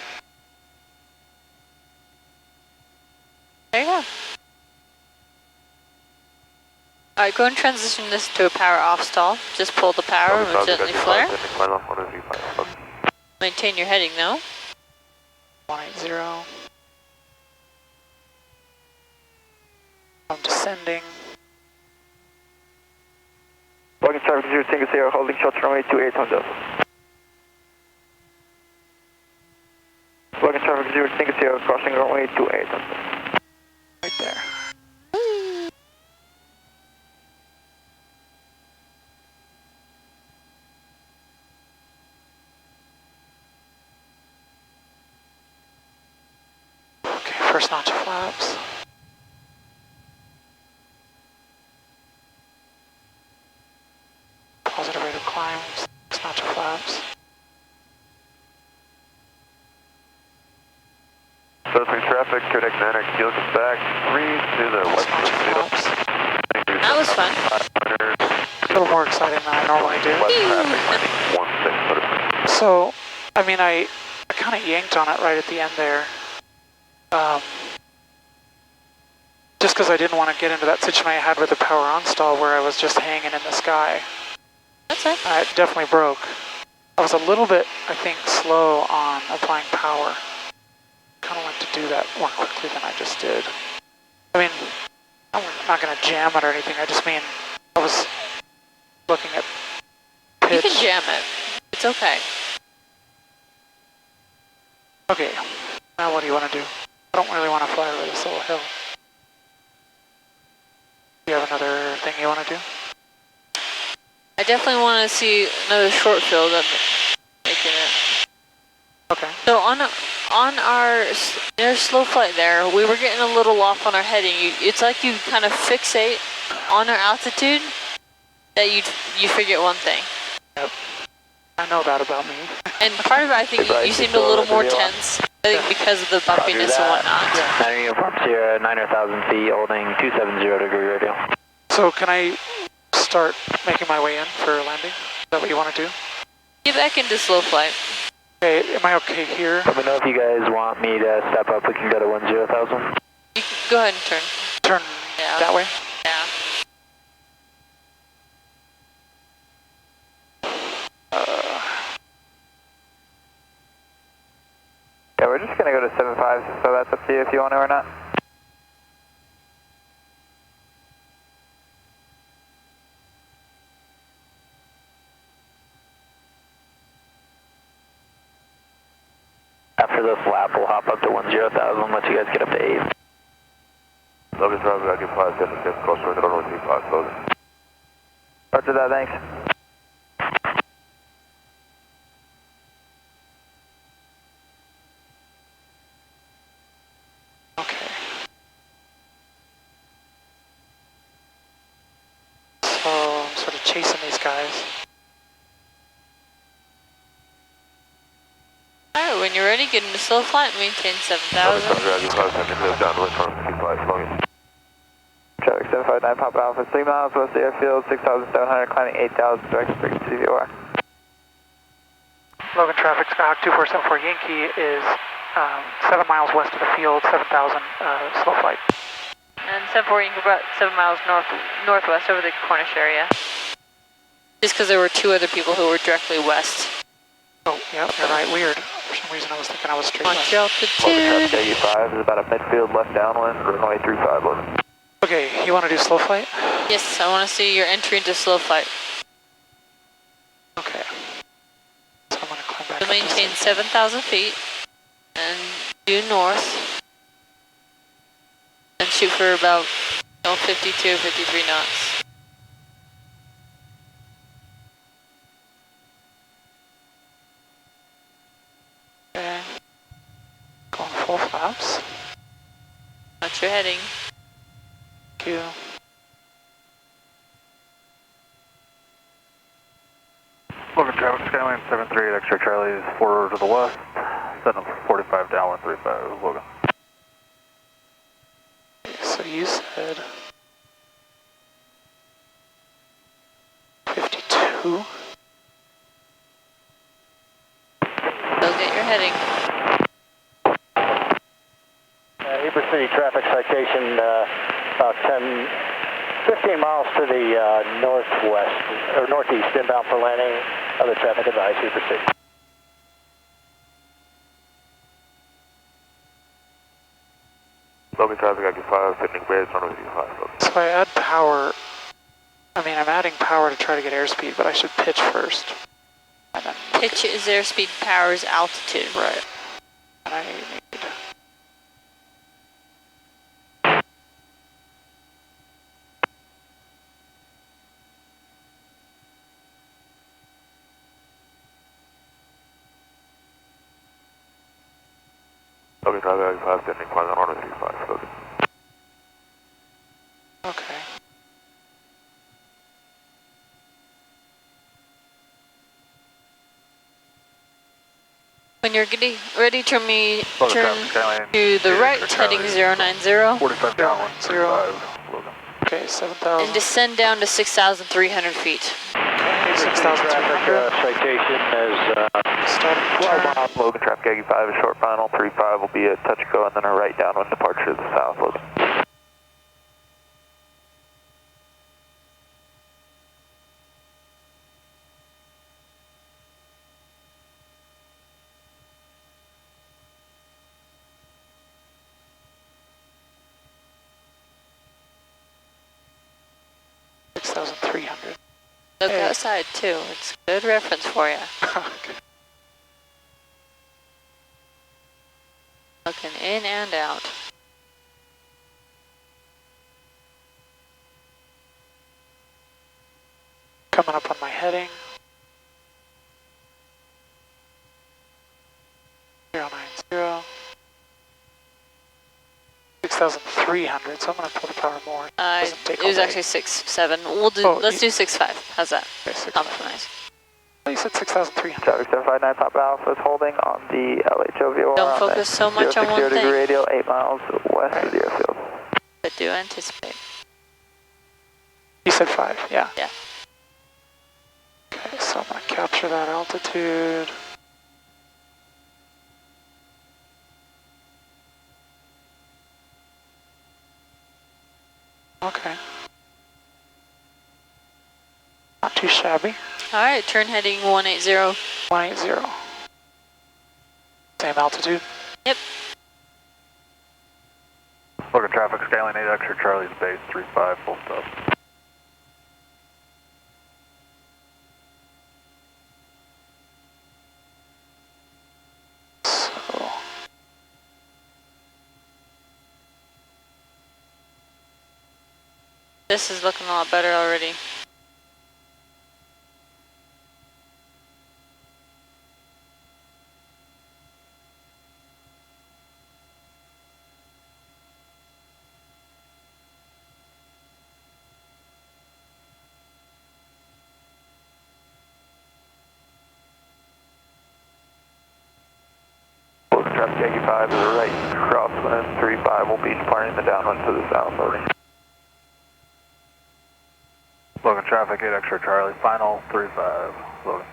There you go. Alright, go and transition this to a power off stall. Just pull the power and Logan gently traffic flare. Aggie 5, standing final, runway 35, Logan. Maintain your heading though. 180. I'm descending. Logan traffic 0 Tango Sierra, holding short runway 28 on Delta. Logan traffic 0 Tango Sierra, crossing runway 28 on Delta. Right there. Okay, first notch of flaps. Positive rate of climb, first notch of flaps. Soda Springs traffic, Kodiak 9, Quebec 3 to the First west notch of of the field. flaps. That was fun. 500, A little more exciting than I normally do. west traffic, landing 16, Soda Springs. So, I mean, I kind of yanked on it right at the end there. Just because I didn't want to get into that situation I had with the power on stall where I was just hanging in the sky. That's right. It definitely broke. I was a little bit, I think, slow on applying power. Kind of like to do that more quickly than I just did. I mean, I'm not going to jam it or anything. I just mean, I was looking at pitch. You can jam it. It's okay. Okay, now what do you want to do? I don't really want to fly over this little hill. Do you have another thing you want to do? I definitely want to see another short field of making it. Okay. So on our slow flight there, we were getting a little off on our heading. It's like you kind of fixate on our altitude that you forget one thing. Yep. I know that about me. And part of it, I think you seemed a little more tense. I think because of the bumpiness and whatnot. Niner Uniform Sierra, 9,000 feet, holding 270 degree radio. So can I start making my way in for landing? Is that what you want to do? Get back into slow flight. Okay, am I okay here? Let me know if you guys want me to step up. We can go to 10,000. You can go ahead and turn. Turn that way? Yeah. Yeah, we're just going to go to 7.5, so that's up to you if you want to or not. After this lap, we'll hop up to 10,000, let you guys get up to 8. Logan Travis, I get 5, 7, 6, cross runway, runway 35, closing. Roger that, thanks. Okay. So I'm sort of chasing these guys. Alright, when you're ready, get into slow flight, maintain 7,000. Logan Travis, I get 5 seconds, down, runway 35, Logan. Traffic 759, Papa Alpha, 3 miles west of the airfield, 6,700, climbing 8,000, direct frequency VOR. Logan traffic, Skyhawk 2474 Yankee is 7 miles west of the field, 7,000 slow flight. And 74, you can go about 7 miles northwest over the Cornish area. Just because there were 2 other people who were directly west. Oh, yeah, you're right, weird. For some reason I was thinking I was straight Watch west. altitude. Traffic 85 is about a midfield left downwind, runway 35, Logan. Okay, you want to do slow flight? Yes, I want to see your entry into slow flight. Okay. So I'm going to climb back So up maintain this. 7,000 feet and due north and shoot for about 52, 53 knots. Okay. Going full flaps. Watch your heading. Thank you. Logan traffic, Skyline 73, extra Charlie's 4 to the west, 745 downwind 35, Logan. Okay, so you said 52. Go get your heading. Heber City traffic citation, about 15 miles to the northwest, or northeast, inbound for landing. Other traffic advice, Heber City. Logan Traffic, I get 5, pending bridge, runway 35, Logan. So I add power. I mean, I'm adding power to try to get airspeed, but I should pitch first. And then Pitch is airspeed, power is altitude. right. And I need. Logan Traffic, I get 5, pending climb on runway 35, Logan. Okay. When you're ready, turn Logan turn traffic, Skyline to the right, extra heading Charlie's 090, 45 downwind 0. 35, Logan. Okay, 7,000. and descend down to 6,300 feet. Okay, 6,200. Citation is Starting to 12 turn. miles, Logan Traffic, 85, a short final, 35 will be a touch go, and then a right downwind departure to the south, Logan. Look outside too. It's a good reference for you. Okay. Looking in and out. Coming up on my heading. 090. 6,300, so I'm going to pull the power more. It was actually 6.7. We'll do. Let's do 6.5. How's that? Okay, 6. Compromise. Oh, you said 6,300. Traffic 759 Papa Alpha is holding on the LHOVOR. Don't focus so much on one 060 thing. radial, 8 miles west of the airfield. But do anticipate. You said 5, yeah. Yeah. Okay, so I'm going to capture that altitude. Okay. Not too shabby. All right, turn heading 180. 180. Same altitude? Yep. Look at traffic, scaling 8 extra Charlie's base, 35, full stop. So, This is looking a lot better already. Look at traffic, Yankee 5 to the right, crosswind 35 will be departing the downwind to the south, loading. Look at traffic, 8 extra Charlie, final 35, loading.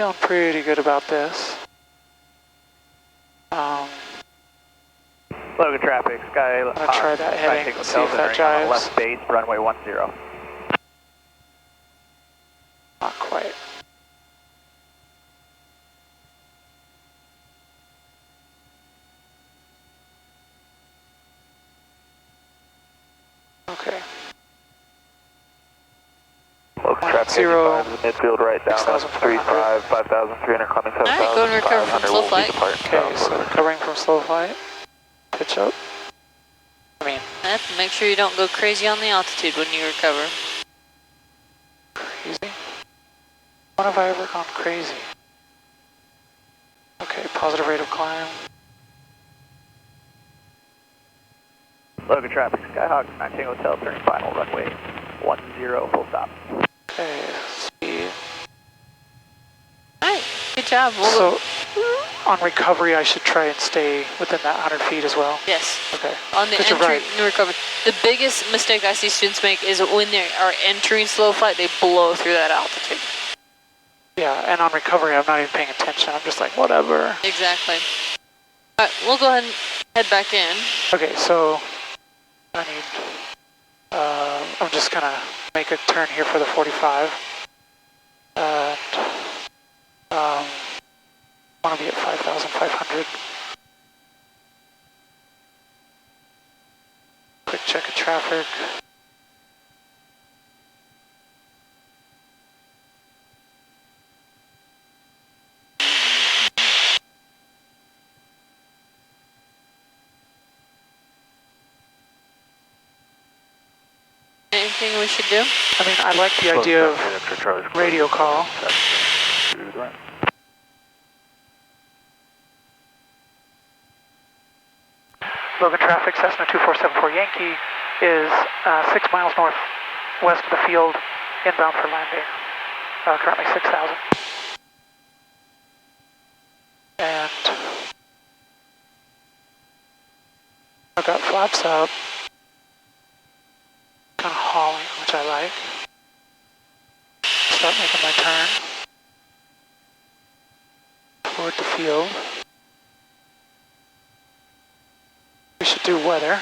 feeling pretty good about this. Logan traffic, Sky. I'm gonna try that heading, see if that jives. Left base, runway 10. Not quite. Okay. Local traffic 0, 85 the midfield right down, 35, 5,300 climbing 7,500. Alright, go and recover from slow flight. Okay, so recovering from slow flight. Pitch up. Make sure you don't go crazy on the altitude when you recover. Crazy? When have I ever gone crazy? Okay, positive rate of climb. Logan traffic, Skyhawk, 19 Hotel, turning final, runway 10, full stop. Okay, speed. Alright, good job. So, on recovery, I should try and stay within that 100 feet as well? Yes. Okay. On the But you're entry right. and recovery. The biggest mistake I see students make is when they are entering slow flight, they blow through that altitude. Yeah, and on recovery, I'm not even paying attention. I'm just like, whatever. Exactly. Alright, we'll go ahead and head back in. Okay, so I need, I'm just gonna make a turn here for the 45. And, want to be at 5,500. Quick check of traffic. Anything we should do? I mean, I like the idea of radio call. Logan traffic, Cessna 2474 Yankee is 6 miles northwest of the field, inbound for landing. Currently 6,000. And I've got flaps up, kind of hauling, which I like. Start making my turn toward the field. We should do weather.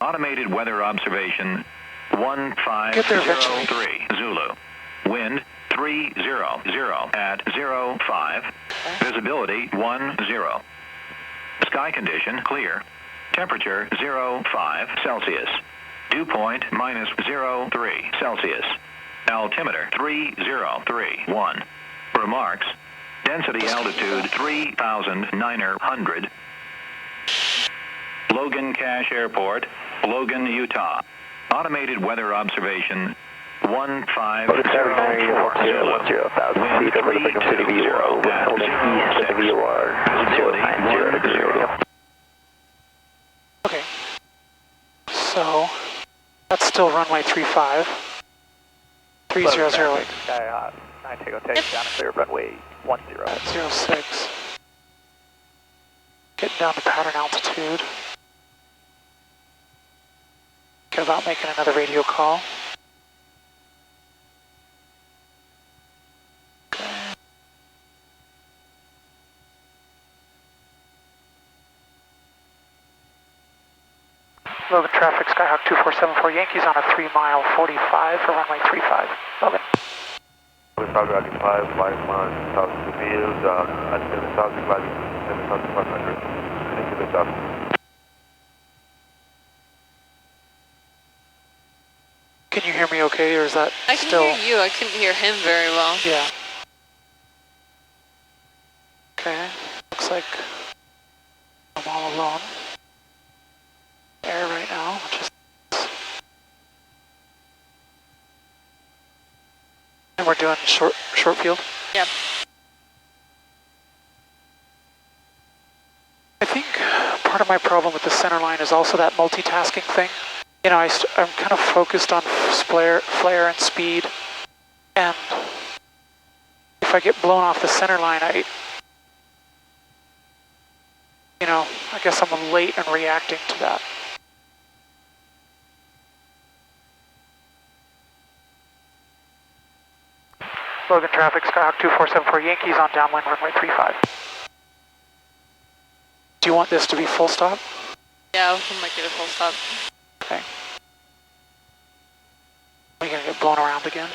Automated weather observation Get there eventually. 1503 Zulu. Wind 300 at 05. Okay. Visibility 10. Sky condition clear. Temperature 05 Celsius. Dew point -03 Celsius. altimeter 3031. Remarks, density altitude 3,900. Logan Cache Airport, Logan, Utah. Automated weather observation 1504 Zulu. 10,000 feet over the Brigham City VOR. We're holding east of the VOR. 090 degree radio. Okay. So, that's still runway 35. 300. Sky hot. 9 Tango, take down and clear runway 10. At 06. Getting down to pattern altitude. Okay, about making another radio call. Okay. Logan traffic, Skyhawk 2474 Yankees on a 3 mile 45 for runway 35. Logan. Logan 5, 5 miles south of the field, at 7,500. Thank you, lift off. Can you hear me okay, or is that I can still... hear you, I couldn't hear him very well. Yeah. Okay, looks like I'm all alone. Air right now, which is... And we're doing short field? Yep. I think part of my problem with the center line is also that multitasking thing. You know, I'm kind of focused on flare and speed, and if I get blown off the center line, I guess I'm late in reacting to that. Logan traffic, Skyhawk 2474 Yankees on downwind runway 35. Do you want this to be full stop? Yeah, we might get a full stop. Okay. Are you gonna get blown around again?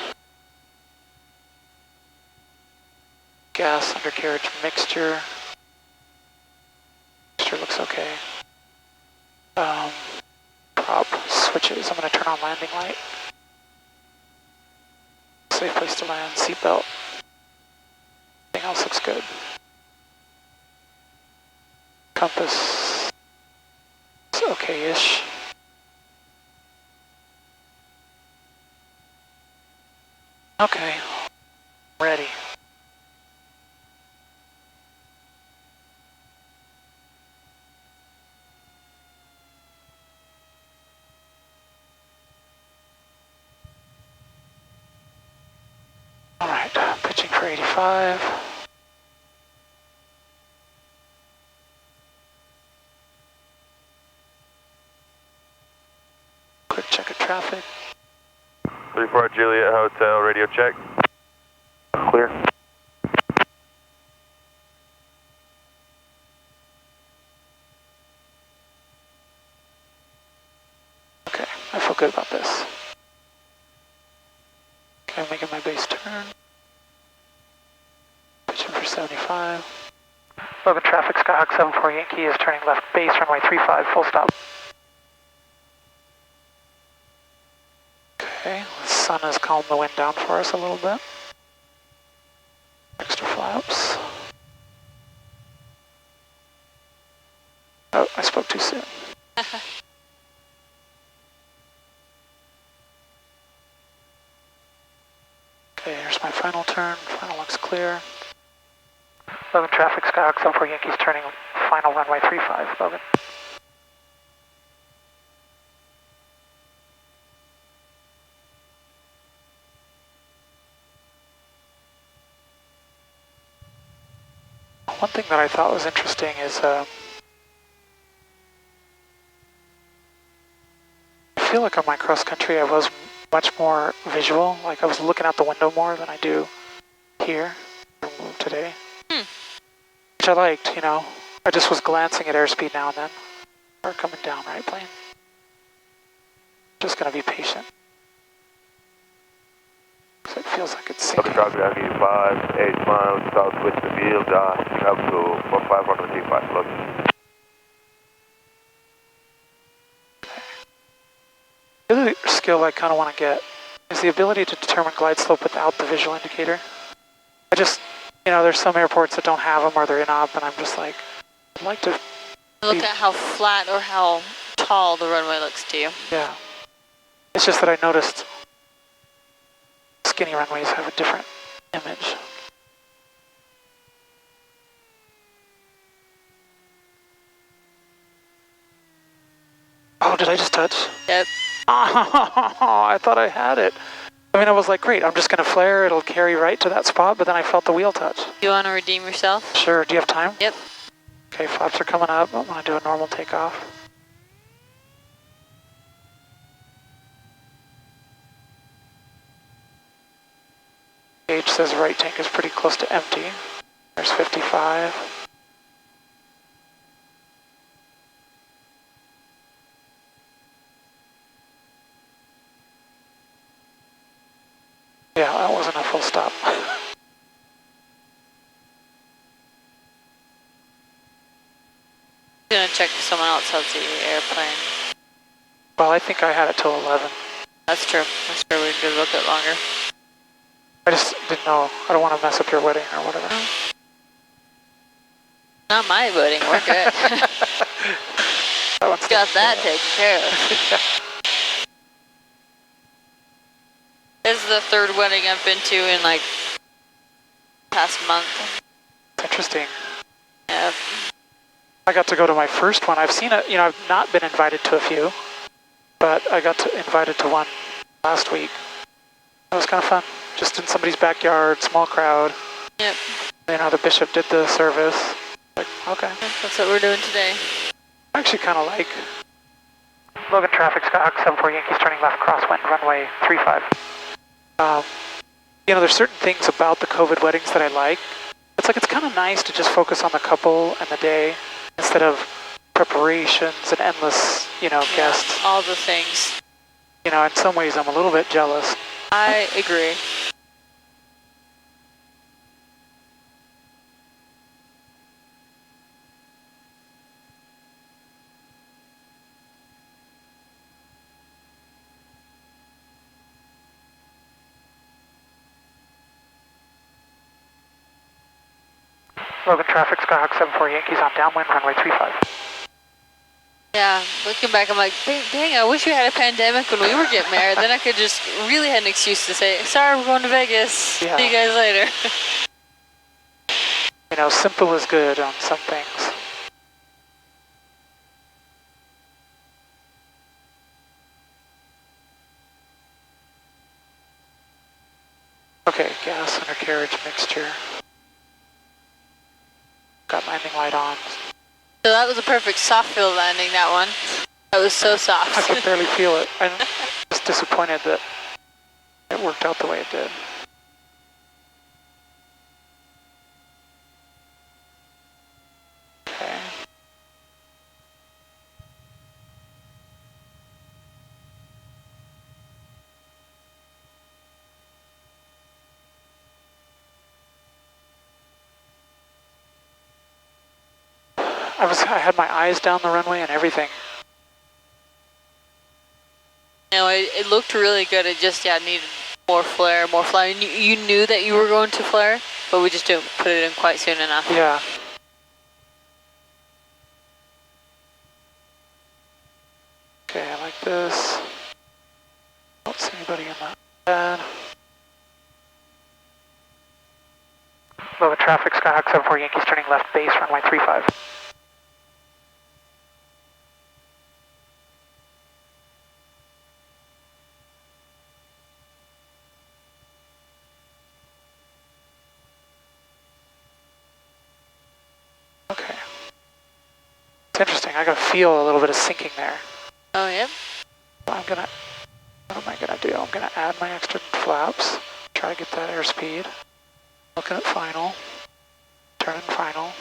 Gas undercarriage mixture. Mixture looks okay. Prop switches. I'm gonna turn on landing light. Safe place to land. Seatbelt. Everything else looks good. Compass. It's okay-ish. Okay, ready. All right, pitching for 85. Quick check of traffic. 34 Juliet Hotel, radio check. Clear. Okay, I feel good about this. Okay, I'm making my base turn. Pitching for 75. Logan traffic, Skyhawk 74 Yankee is turning left base, runway 35, full stop. Okay, the sun has calmed the wind down for us a little bit. Extra flaps. Oh, I spoke too soon. Okay, here's my final turn. Final looks clear. Logan traffic, Skyhawk 74 Yankees turning final runway 35, Logan. One thing that I thought was interesting is I feel like on my cross country I was much more visual, like I was looking out the window more than I do here today. Which I liked, you know. I just was glancing at airspeed now and then. Or coming down, right plane. Just gonna be patient. So it feels like it's sinking. Logan traffic, 5, 8 miles southwest of the field, picking up to 4535, Logan. The other skill I kind of want to get is the ability to determine glide slope without the visual indicator. I just, there's some airports that don't have them or they're in-op, and I'm just like, I'd like to Look at how flat or how tall the runway looks to you. Yeah. It's just that I noticed skinny runways have a different image. Oh, did I just touch? Yep. I thought I had it. I was like, great, I'm just going to flare, it'll carry right to that spot, but then I felt the wheel touch. You want to redeem yourself? Sure, do you have time? Yep. Okay, flaps are coming up. I'm going to do a normal takeoff. Gauge says right tank is pretty close to empty. There's 55. Yeah, that wasn't a full stop. I'm going to check if someone else has the airplane. Well, I think I had it till 11. That's true. That's true. We could look it longer. I just didn't know. I don't want to mess up your wedding or whatever. Not my wedding. We're good. That one's Got that taken care of. Yeah. This is the third wedding I've been to in like past month. Interesting. Yep. I got to go to my first one. I've seen it, I've not been invited to a few, but I got invited to one last week. It was kind of fun. Just in somebody's backyard, small crowd. Yep. The bishop did the service. Like, okay. That's what we're doing today. I actually kind of like Logan traffic, Skyhawk 74 Yankees turning left crosswind runway 35. There's certain things about the COVID weddings that I like. It's like it's kind of nice to just focus on the couple and the day instead of preparations and endless, guests. All the things. In some ways I'm a little bit jealous. I agree. Logan traffic, Skyhawk 74 Yankees on downwind runway 35. Yeah, looking back, I'm like, dang, I wish we had a pandemic when we were getting married. Then I could just really had an excuse to say, sorry, we're going to Vegas. Yeah. See you guys later. Simple is good on some things. Okay, gas undercarriage mixture. Got landing light on. So that was a perfect soft field landing, that one. That was so soft. I could barely feel it. I'm just disappointed that it worked out the way it did. Okay. I had my eyes down the runway and everything. It looked really good. It just, needed more flare, more fly. You knew that you were going to flare, but we just didn't put it in quite soon enough. Yeah. Okay, I like this. Don't see anybody in that pad. Low traffic, Skyhawk 74 Yankees turning left base, runway 35. Okay. It's interesting, I gotta feel a little bit of sinking there. Oh, yep. What am I gonna do? I'm gonna add my extra flaps, try to get that airspeed. Looking at final, turning final.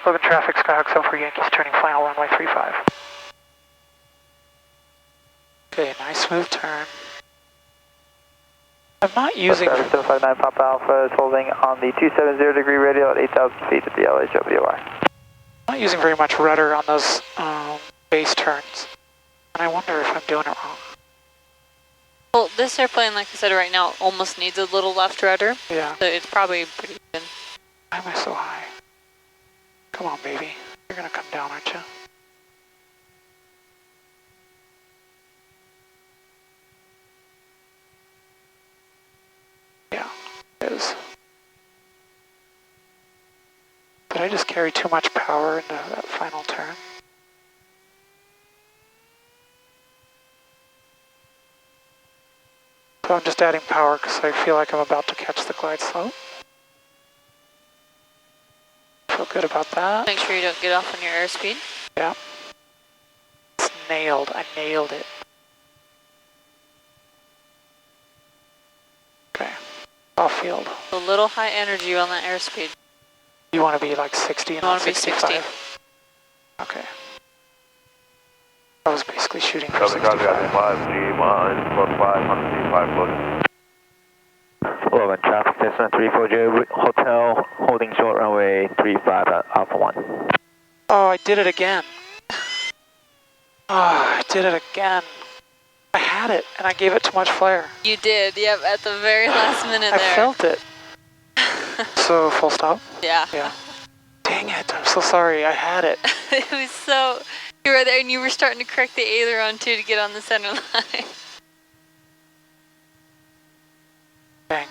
Logan traffic, Skyhawk 74 Yankees turning final, runway 35. Okay, nice smooth turn. I'm not using... 759 Papa Alpha is holding on the 270 degree radial at 8,000 feet at the LHWY. I'm not using very much rudder on those base turns, and I wonder if I'm doing it wrong. Well, this airplane, like I said, right now almost needs a little left rudder. Yeah. So it's probably pretty good. Why am I so high? Come on, baby. You're gonna come down, aren't you? Yeah, it is. Did I just carry too much power into that final turn? So I'm just adding power because I feel like I'm about to catch the glide slope. Feel good about that. Make sure you don't get off on your airspeed. Yeah. It's nailed. I nailed it. Okay. Off field. A little high energy on that airspeed. You want to be like 60 and You not want to be 65? 60. Okay. I was basically shooting for Copy, 65. 5 G minus +5 on C5 look. Logan, traffic Cessna 34J Hotel, holding short runway 35 at Alpha 1. Oh, I did it again. Oh, I did it again. I had it, and I gave it too much flare. You did, yep, at the very last minute I there. felt it. So, full stop? Yeah. Yeah. Dang it, I'm so sorry, I had it. It was so, you were there and you were starting to correct the aileron too to get on the center line. Dang.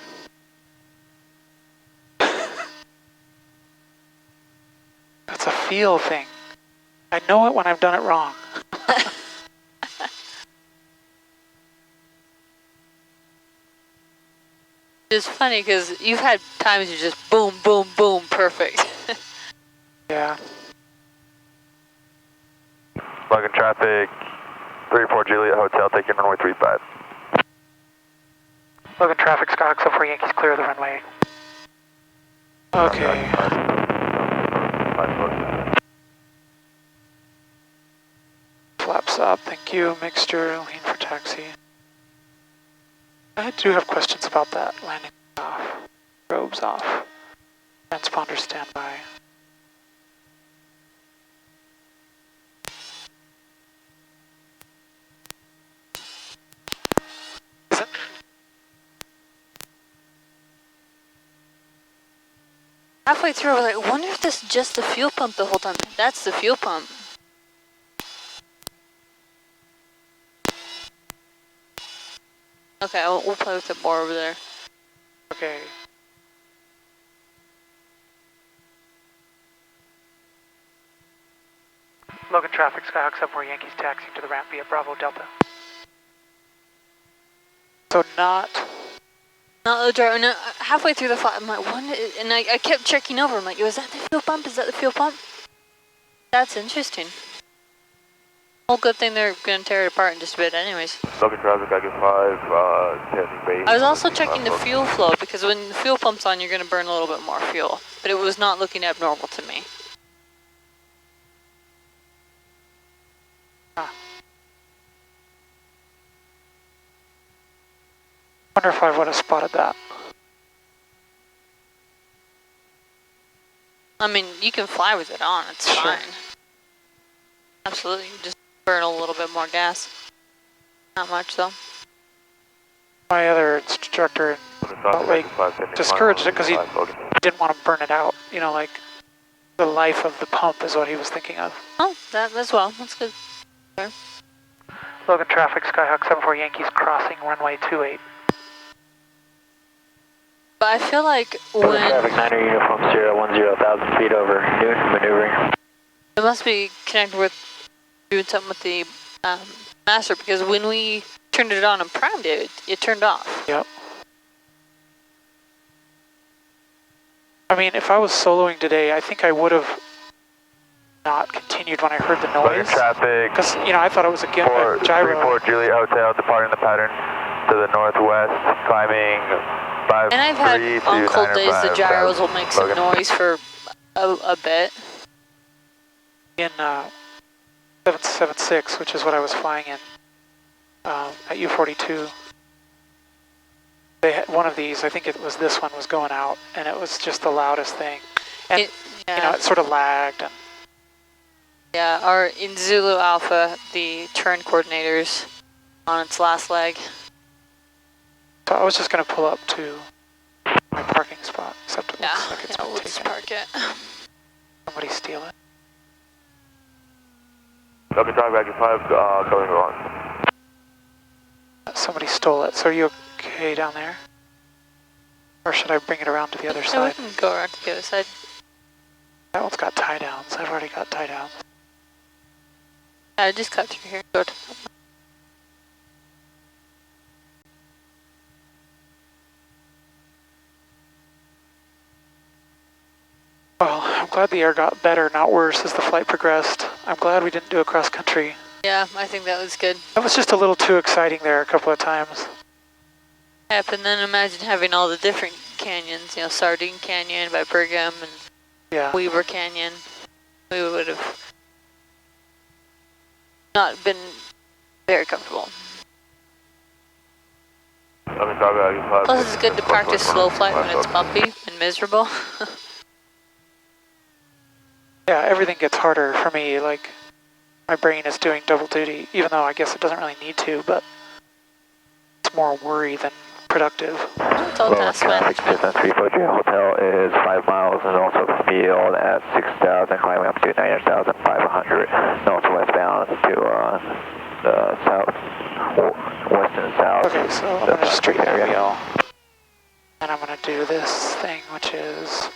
That's a feel thing. I know it when I've done it wrong. It's funny because you've had times you just boom, boom, boom, perfect. Yeah. Logan traffic, 34 Juliet Hotel, taking runway 35. Logan traffic, Skyhawk 74 Yankees, clear the runway. Okay. Flaps up, thank you. Mixture, lean for taxi. I do have questions about that. Landing off, probes off, transponder standby. Is it? Halfway through, I was like, I wonder if this is just the fuel pump the whole time. That's the fuel pump. Okay, we'll play with it more over there. Okay. Logan traffic, Skyhawk 74 Yankees taxiing to the ramp via Bravo Delta. So not... Not the driver, no, halfway through the flight, I'm like, what? And I kept checking over, I'm like, is that the fuel pump? Is that the fuel pump? That's interesting. Well, good thing they're going to tear it apart in just a bit anyways. Logan traffic, I get 5, heading base. I was also checking the fuel flow, because when the fuel pump's on, you're going to burn a little bit more fuel. But it was not looking abnormal to me. Wonder if I would have spotted that. I mean, you can fly with it on, it's Sure. fine. Absolutely, you just burn a little bit more gas. Not much though. My other instructor felt like discouraged it because he didn't want to burn it out. You know, like the life of the pump is what he was thinking of. Oh, that as well, that's good. Sure. Logan traffic, Skyhawk 74 Yankees crossing runway 28. But I feel like when... Traffic 9er uniform 010,000 feet over, noon, maneuvering. It must be connected with doing something with the master, because when we turned it on and primed it, it turned off. Yep. I mean, if I was soloing today, I think I would have not continued when I heard the Logan noise. traffic, Because, you know, I thought it was a gyro. 34 Juliet Hotel, departing the pattern to the northwest, climbing 5 And I've had on cold days the gyros will make some noise for a bit. In 776, which is what I was flying in at U42. They had one of these, I think it was this one, was going out, and it was just the loudest thing. And, Yeah. you know, it sort of lagged. And Yeah, in Zulu Alpha, the turn coordinator's on its last leg. So I was just going to pull up to my parking spot, except it looks like it's been we'll just taken. park it. Somebody steal it. Okay, traffic Aggie 5, going on. Somebody stole it. So are you okay down there? Or should I bring it around to the other Yeah, side? we can go around to the other side. That one's got tie downs. I've already got tie downs. I just cut through here. Good. Well, I'm glad the air got better, not worse, as the flight progressed. I'm glad we didn't do a cross country. Yeah, I think that was good. That was just a little too exciting there a couple of times. Yep, and then imagine having all the different canyons, you know, Sardine Canyon by Brigham and Yeah. Weaver Canyon. We would have not been very comfortable. Okay, traffic Aggie 5. Plus it's good to practice slow flight when it's bumpy and miserable. Yeah, everything gets harder for me. Like, my brain is doing double duty, even though I guess it doesn't really need to, but it's more worry than productive. It's all task management. 340 Hotel is 5 miles and also the field at 6,000, climbing up to 9,500, and also westbound to the south, west and south. Okay, so I'm going to straighten that wheel. And I'm going to do this thing, which is